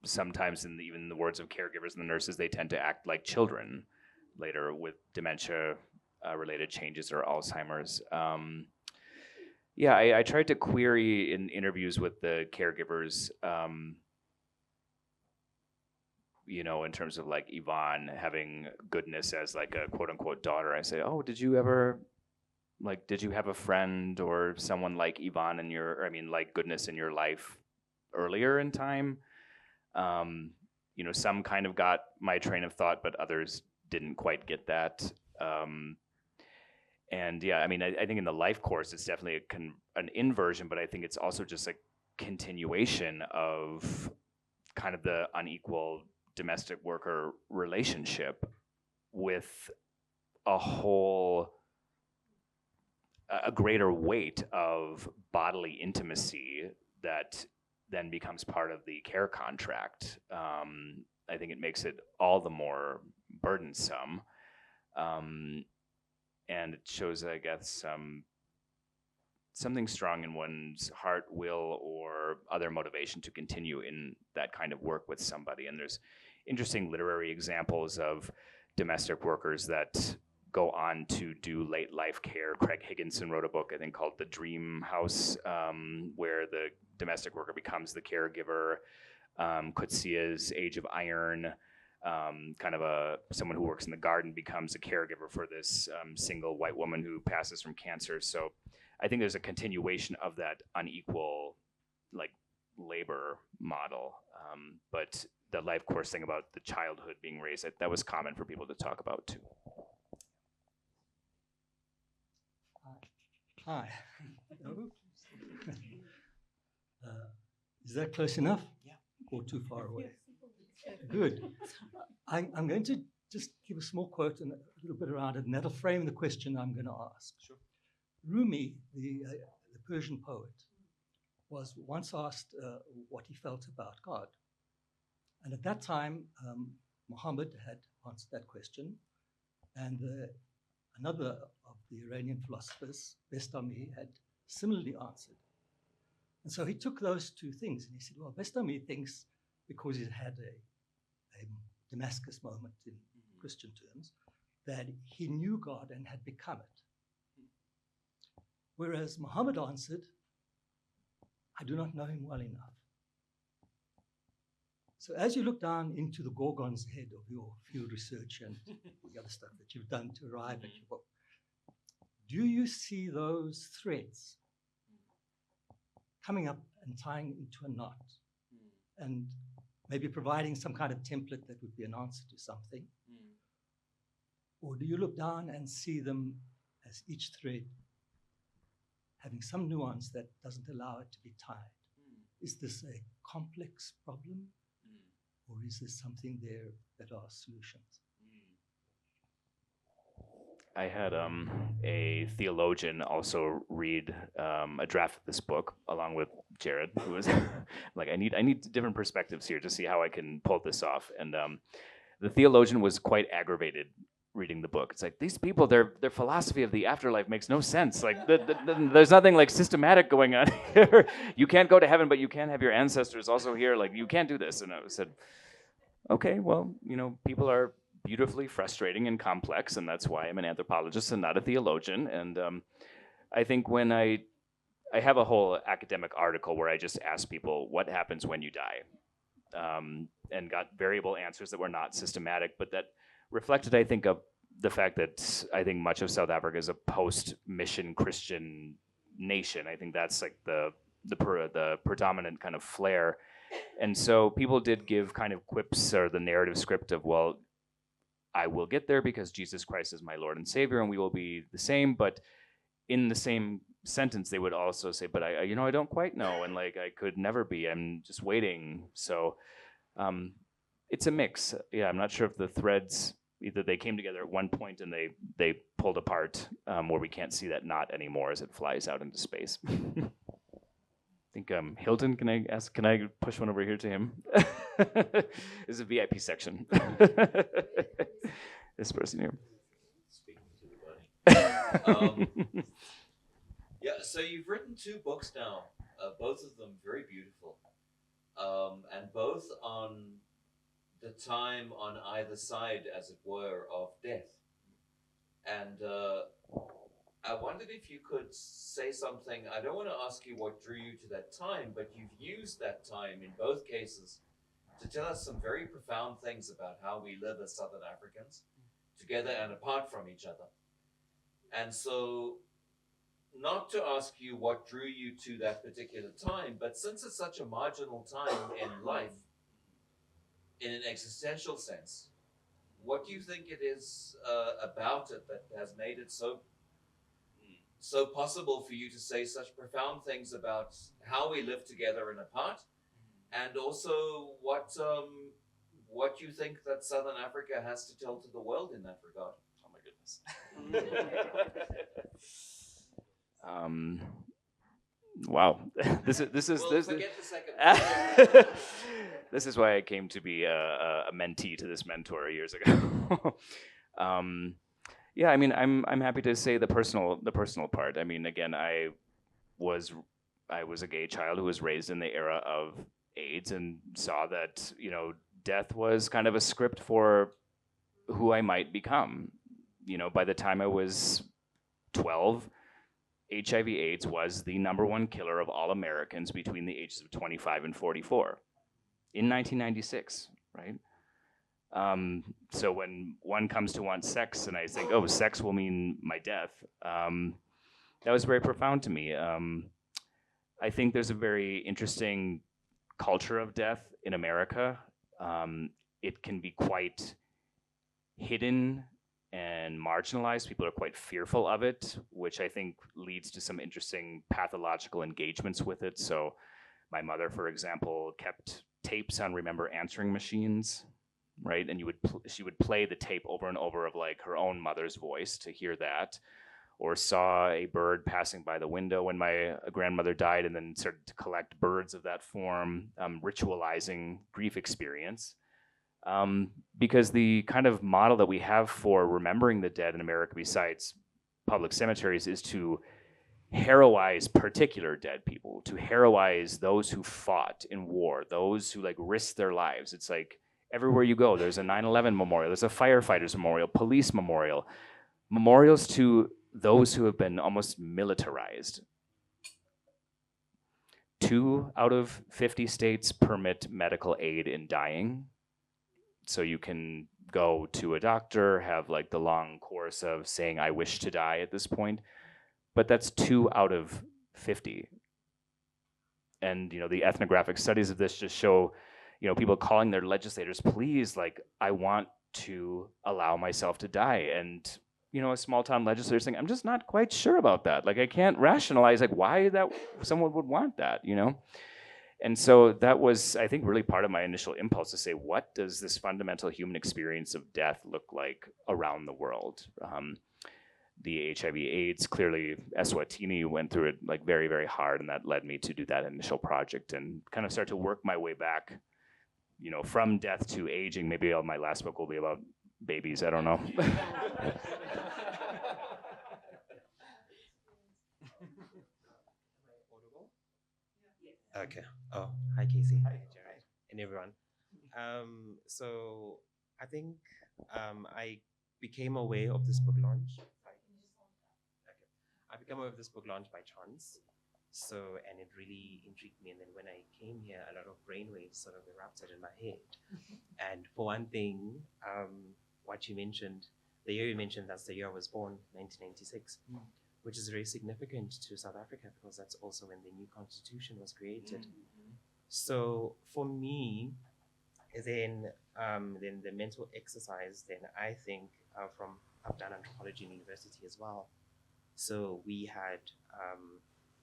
Speaker 3: sometimes even the words of caregivers and the nurses, they tend to act like children later with dementia related changes or Alzheimer's. I tried to query in interviews with the caregivers, in terms of like Yvonne having goodness as like a quote unquote daughter. I say, oh, did you have a friend or someone like Yvonne like goodness in your life earlier in time? Some kind of got my train of thought, but others didn't quite get that. I think in the life course, it's definitely an inversion, but I think it's also just a continuation of kind of the unequal domestic worker relationship with a greater weight of bodily intimacy that then becomes part of the care contract. I think it makes it all the more burdensome. And it shows, I guess, something strong in one's heart, will, or other motivation to continue in that kind of work with somebody. And there's interesting literary examples of domestic workers that go on to do late life care. Craig Higginson wrote a book, I think, called The Dream House, where the domestic worker becomes the caregiver. Coetzee's Age of Iron, someone who works in the garden becomes a caregiver for this single white woman who passes from cancer. So I think there's a continuation of that unequal labor model. But the life course thing about the childhood being raised, that was common for people to talk about too.
Speaker 5: Hi. Is that close enough? Yeah. Or too far away? Good. I'm going to just give a small quote and a little bit around it, and that'll frame the question I'm going to ask.
Speaker 3: Sure.
Speaker 5: Rumi, the Persian poet, was once asked what he felt about God. And at that time, Muhammad had answered that question, and another of the Iranian philosophers, Bestami, had similarly answered. And so he took those two things and he said, well, Bestami thinks, because he had a Damascus moment in Christian terms, that he knew God and had become it. Whereas Muhammad answered, I do not know him well enough. So as you look down into the Gorgon's head of your field research and the other stuff that you've done to arrive at your book, do you see those threads coming up and tying into a knot and maybe providing some kind of template that would be an answer to something? Or do you look down and see them as each thread having some nuance that doesn't allow it to be tied? Is this a complex problem? Or is there something there that are solutions?
Speaker 3: I had a theologian also read a draft of this book along with Jarred, who was like, I need different perspectives here to see how I can pull this off. And the theologian was quite aggravated reading the book. It's like, these people, their philosophy of the afterlife makes no sense. Like, there's nothing like systematic going on here. You can't go to heaven, but you can have your ancestors also here. Like, you can't do this. And I said, okay, well, people are beautifully frustrating and complex, and that's why I'm an anthropologist and not a theologian. And I think when I have a whole academic article where I just ask people what happens when you die, and got variable answers that were not systematic, but that reflected, I think, of the fact that I think much of South Africa is a post-mission Christian nation. I think that's like the predominant kind of flair. And so people did give kind of quips or the narrative script of, well, I will get there because Jesus Christ is my Lord and Savior, and we will be the same. But in the same sentence, they would also say, but I don't quite know, and like I could never be. I'm just waiting. So it's a mix. Yeah, I'm not sure if the threads either they came together at one point and they pulled apart, where we can't see that knot anymore as it flies out into space. I think Hilton, can I push one over here to him? This is a VIP section. This person here.
Speaker 6: Speaking to the body. Yeah, so you've written 2 books now, both of them very beautiful, and both on the time on either side, as it were, of death. And I wondered if you could say something. I don't want to ask you what drew you to that time, but you've used that time in both cases to tell us some very profound things about how we live as Southern Africans, together and apart from each other. And so, not to ask you what drew you to that particular time, but since it's such a marginal time in life, in an existential sense, what do you think it is about it that has made it so possible for you to say such profound things about how we live together and apart, and also what you think that Southern Africa has to tell to the world in that regard?
Speaker 3: Oh my goodness. Wow. This is
Speaker 6: Forget the second.
Speaker 3: This is why I came to be a mentee to this mentor years ago. Yeah, I mean, I'm happy to say the personal part. I mean, again, I was a gay child who was raised in the era of AIDS and saw that, death was kind of a script for who I might become. By the time I was 12, HIV/AIDS was the #1 killer of all Americans between the ages of 25 and 44 in 1996, right? So when one comes to want sex and I think, oh, sex will mean my death, that was very profound to me. I think there's a very interesting culture of death in America. It can be quite hidden and marginalized. People are quite fearful of it, which I think leads to some interesting pathological engagements with it. So my mother, for example, kept tapes on Remember answering machines, right? And she would play the tape over and over of like her own mother's voice to hear that. or saw a bird passing by the window when my grandmother died, and then started to collect birds of that form, ritualizing grief experience. Because the kind of model that we have for remembering the dead in America, besides public cemeteries, is to heroize particular dead people, to heroize those who fought in war, those who like risked their lives. It's like everywhere you go, there's a 9/11 memorial, there's a firefighters memorial, police memorial, memorials to those who have been almost militarized. 2 out of 50 states permit medical aid in dying. So you can go to a doctor, have like the long course of saying, I wish to die at this point. But that's 2 out of 50. And, you know, the ethnographic studies of this just show, you know, people calling their legislators, please, like, I want to allow myself to die. And, you know, a small town legislator saying, I'm just not quite sure about that. Like, I can't rationalize, like, why that someone would want that, you know? And so that was, I think, really part of my initial impulse to say, what does this fundamental human experience of death look like around the world? The HIV/AIDS, clearly Eswatini went through it like very, very hard, and that led me to do that initial project and kind of start to work my way back, you know, from death to aging. Maybe my last book will be about babies, I don't know.
Speaker 7: Okay. Oh, hi Casey. Hi Jarred. And everyone. So I think I became aware of this book launch. I became aware of this book launch by chance. So, and it really intrigued me. And then when I came here, a lot of brainwaves sort of erupted in my head. And for one thing, what you mentioned, the year you mentioned, that's the year I was born, 1996, which is very significant to South Africa because that's also when the new constitution was created. So for me, then the mental exercise, then I think I've done anthropology in university as well. So we had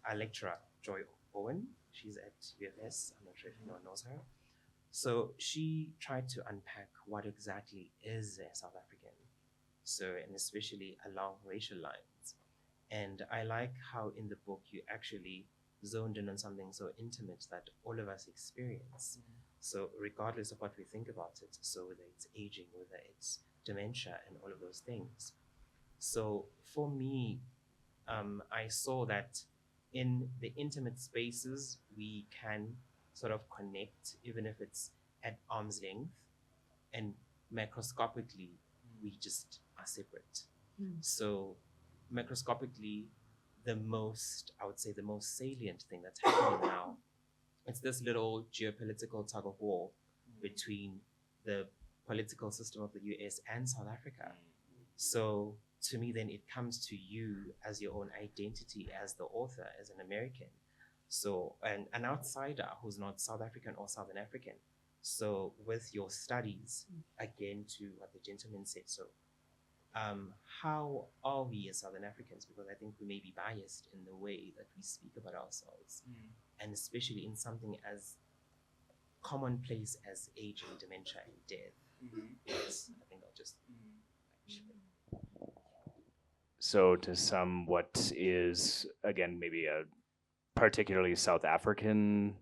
Speaker 7: our lecturer, Joy Owen. She's at UFS. I'm not sure if anyone knows her. So she tried to unpack what exactly is a South African. So, and especially along racial lines. And I like how in the book you actually zoned in on something so intimate that all of us experience. So regardless of what we think about it, so whether it's aging, whether it's dementia and all of those things. So for me, I saw that in the intimate spaces, we can sort of connect, even if it's at arm's length, and macroscopically, we just are separate. So macroscopically, I would say the most salient thing that's happening now, it's this little geopolitical tug of war between the political system of the US and South Africa. So to me, then it comes to you as your own identity as the author, as an American. So, an outsider who's not South African or Southern African. So with your studies, again, to what the gentleman said, so how are we as Southern Africans? Because I think we may be biased in the way that we speak about ourselves, and especially in something as commonplace as aging, dementia, and death. Yes, I think I'll just...
Speaker 3: So to sum what is, again, maybe a particularly South African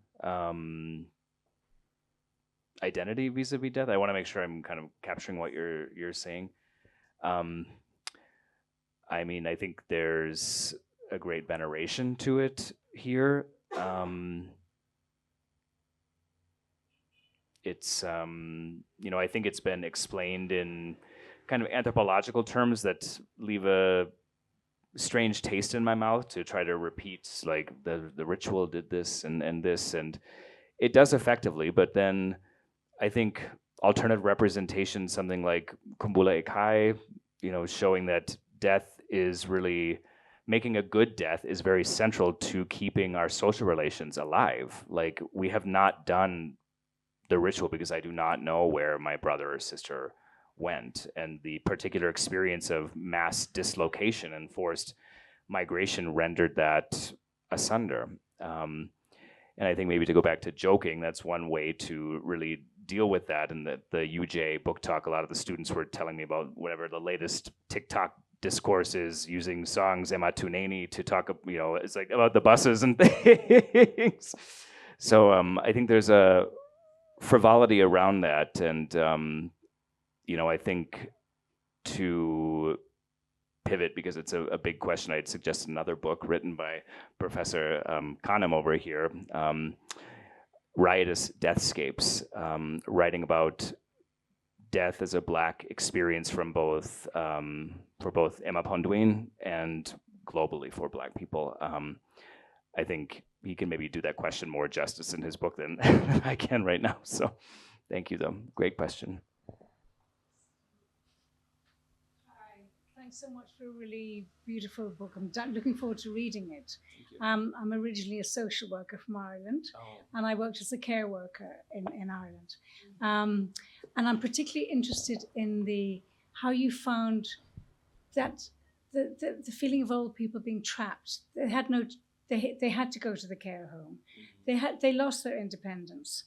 Speaker 3: identity vis-a-vis death, I want to make sure I'm kind of capturing what you're saying. I mean, I think there's a great veneration to it here. It's, you know, I think it's been explained in kind of anthropological terms that leave a strange taste in my mouth to try to repeat, like, the ritual did this and this, and it does effectively, but then I think alternative representation, something like Kumbula Ikai, you know, showing that death is really, making a good death is very central to keeping our social relations alive. Like, we have not done the ritual because I do not know where my brother or sister went, and the particular experience of mass dislocation and forced migration rendered that asunder. And I think maybe to go back to joking, that's one way to really deal with that. And the UJ book talk, a lot of the students were telling me about whatever the latest TikTok discourses using songs Emma Tuneni to talk, it's like about the buses and things. So I think there's a frivolity around that, and I think to pivot, because it's a big question, I'd suggest another book written by Professor Khanum over here, Riotous Deathscapes, writing about death as a Black experience from both for both Emma Ponduin and globally for Black people. I think he can maybe do that question more justice in his book than I can right now. So thank you, though. Great question.
Speaker 8: Hi, thanks so much for a really beautiful book. I'm looking forward to reading it. I'm originally a social worker from Ireland, and I worked as a care worker in Ireland. And I'm particularly interested in how you found that the feeling of old people being trapped. They had to go to the care home. They lost their independence,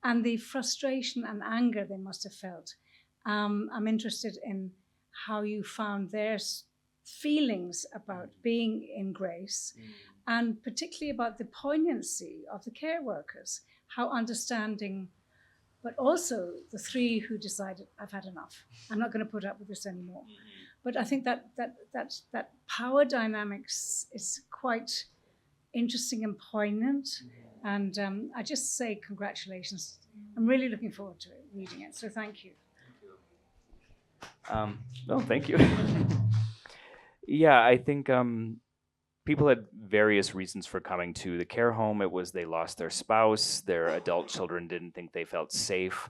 Speaker 8: and the frustration and anger they must have felt. I'm interested in how you found their feelings about being in grace, and particularly about the poignancy of the care workers, how understanding, but also the three who decided, I've had enough. I'm not going to put up with this anymore. But I think that power dynamics is quite interesting and poignant. And I just say congratulations. I'm really looking forward to reading it. So thank you.
Speaker 3: No, thank you. Yeah, I think people had various reasons for coming to the care home. It was they lost their spouse, their adult children didn't think they felt safe.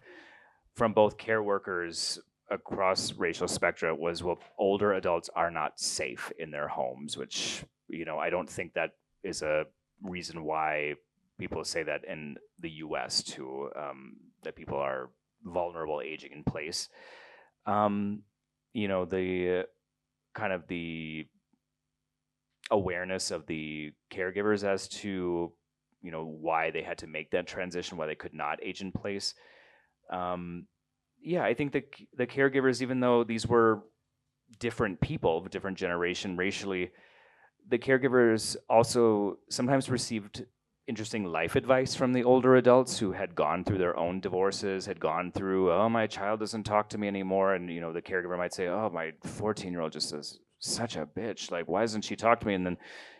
Speaker 3: From both care workers across racial spectra, it was, well, older adults are not safe in their homes, which, I don't think that is a reason why people say that in the US too, that people are vulnerable aging in place. The kind of the awareness of the caregivers as to, why they had to make that transition, why they could not age in place. I think the caregivers, even though these were different people, different generation racially, the caregivers also sometimes received interesting life advice from the older adults who had gone through their own divorces, had gone through, oh, my child doesn't talk to me anymore. And, the caregiver might say, oh, my 14-year-old just is such a bitch. Like, why doesn't she talk to me? And then,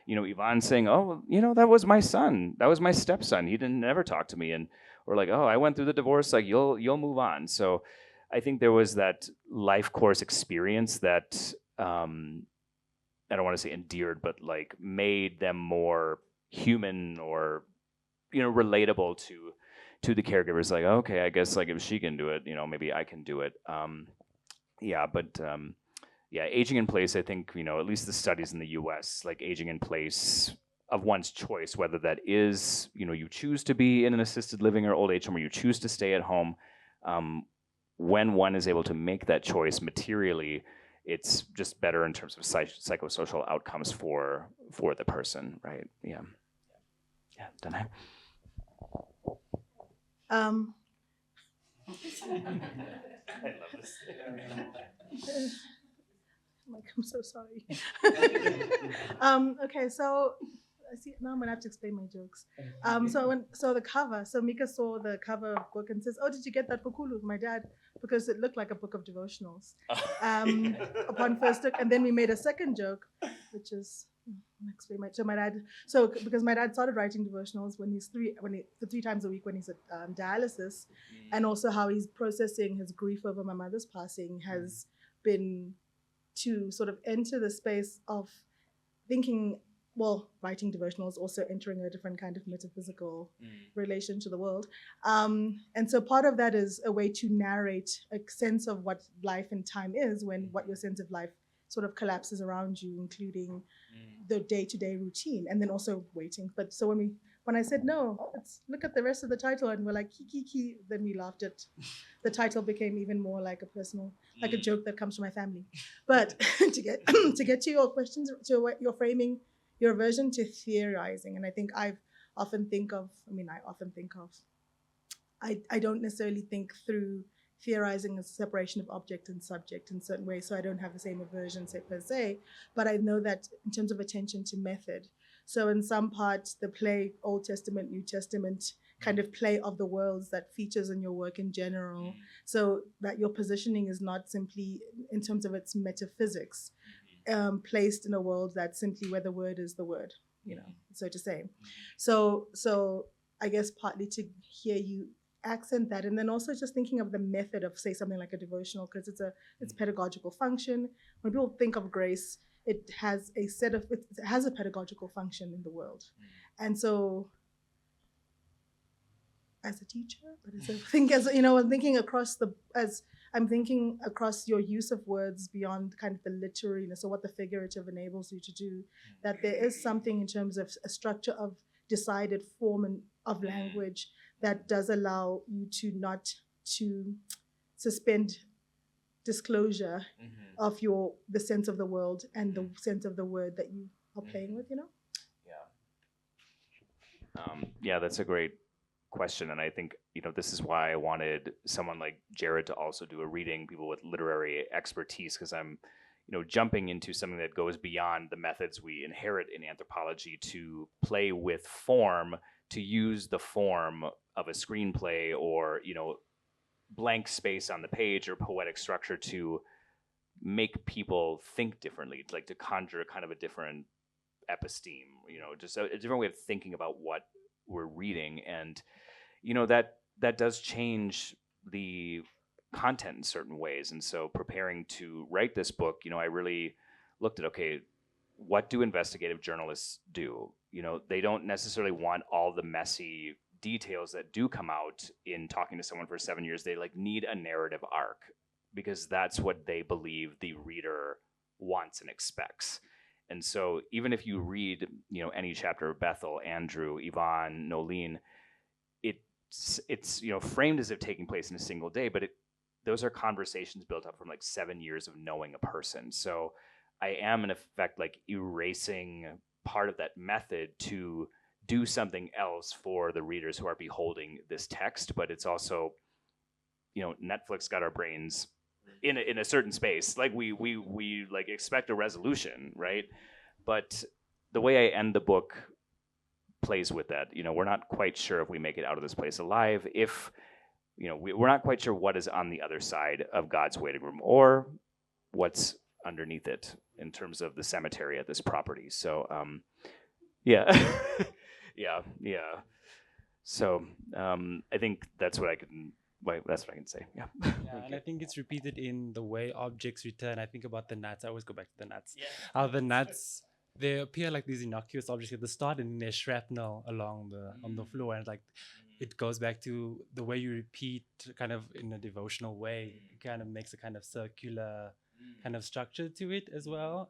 Speaker 3: Yvonne saying, oh, that was my son. That was my stepson. He didn't never talk to me. And or like, oh, I went through the divorce. Like, you'll move on. So I think there was that life course experience that, I don't want to say endeared, but like made them more human or, relatable to the caregivers. Like, okay, I guess like if she can do it, maybe I can do it. Aging in place, I think, at least the studies in the US, like aging in place of one's choice, whether that is, you choose to be in an assisted living or old age home, or you choose to stay at home, when one is able to make that choice materially, it's just better in terms of psychosocial outcomes for the person, right? Yeah, Danae.
Speaker 9: I love this. I'm so sorry. Okay, so I see now I'm gonna have to explain my jokes. So the cover. So Mika saw the cover of the book and says, "Oh, did you get that for Kulu, my dad?" Because it looked like a book of devotionals. Upon first look, and then we made a second joke, which is because my dad started writing devotionals when he's 3 times a week when he's at dialysis, and also how he's processing his grief over my mother's passing has been to sort of enter the space of thinking, writing devotionals, also entering a different kind of metaphysical relation to the world. And so part of that is a way to narrate a sense of what life and time is when what your sense of life sort of collapses around you, including the day-to-day routine, and then also waiting. But so when I said, no, let's look at the rest of the title, and we're like, ki, then we laughed at the title became even more like a personal, like a joke that comes from my family. But to get to your questions, to what you're framing, your aversion to theorizing. And I think I don't necessarily think through theorizing a separation of object and subject in certain ways, so I don't have the same aversion, say, per se, but I know that in terms of attention to method. So in some parts, the play, Old Testament, New Testament, kind of play of the worlds that features in your work in general, so that your positioning is not simply in terms of its metaphysics, placed in a world that's simply where the word is the word, so to say. So I guess partly to hear you accent that, and then also just thinking of the method of, say, something like a devotional, because it's pedagogical function. When people think of grace, it has a pedagogical function in the world. And so as a teacher, but I'm thinking across your use of words beyond kind of the literariness or what the figurative enables you to do, that there is something in terms of a structure of decided form and of language that does allow you to not to suspend disclosure of the sense of the world and the sense of the word that you are playing with,
Speaker 3: Yeah, that's a great question, and I think this is why I wanted someone like Jarred to also do a reading, people with literary expertise, because I'm jumping into something that goes beyond the methods we inherit in anthropology to play with form, to use the form of a screenplay or blank space on the page or poetic structure to make people think differently, like to conjure kind of a different episteme, just a different way of thinking about what we're reading. And that does change the content in certain ways. And so preparing to write this book, I really looked at, okay, what do investigative journalists do? They don't necessarily want all the messy details that do come out in talking to someone for 7 years. They need a narrative arc, because that's what they believe the reader wants and expects. And so even if you read, any chapter of Bethel, Andrew, Yvonne, Nolene, it's framed as if taking place in a single day, but those are conversations built up from 7 years of knowing a person. So I am in effect erasing part of that method to do something else for the readers who are beholding this text. But it's also, Netflix got our brains in a certain space. We expect a resolution, right? But the way I end the book plays with that. We're not quite sure if we make it out of this place alive, if we're not quite sure what is on the other side of God's waiting room or what's underneath it in terms of the cemetery at this property. So yeah. So I think that's what I can say. Yeah.
Speaker 2: And I think it's repeated in the way objects return. I think about the nuts. I always go back to the nuts. How the nuts, they appear like these innocuous objects at the start, and then there's shrapnel along on the floor, and it goes back to the way you repeat kind of in a devotional way. It kind of makes a kind of circular kind of structure to it as well.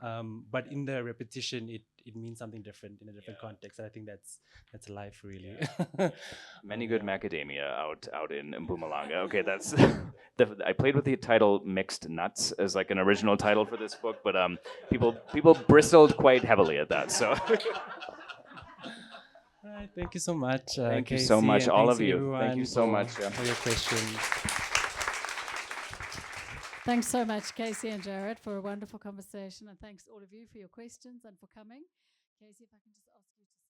Speaker 2: But in the repetition, it means something different in a different context. And I think that's life, really.
Speaker 3: Many good macadamia out in Mpumalanga. Okay, that's I played with the title "Mixed Nuts" as an original title for this book, but people bristled quite heavily at that. So.
Speaker 2: All right, thank you so much.
Speaker 3: Thank you
Speaker 2: Casey,
Speaker 3: so much, all of you.
Speaker 2: everyone,
Speaker 3: Thank you so much
Speaker 2: for your questions.
Speaker 1: Thanks so much, Casey and Jarred, for a wonderful conversation. And thanks all of you for your questions and for coming. Casey, if I can just ask you to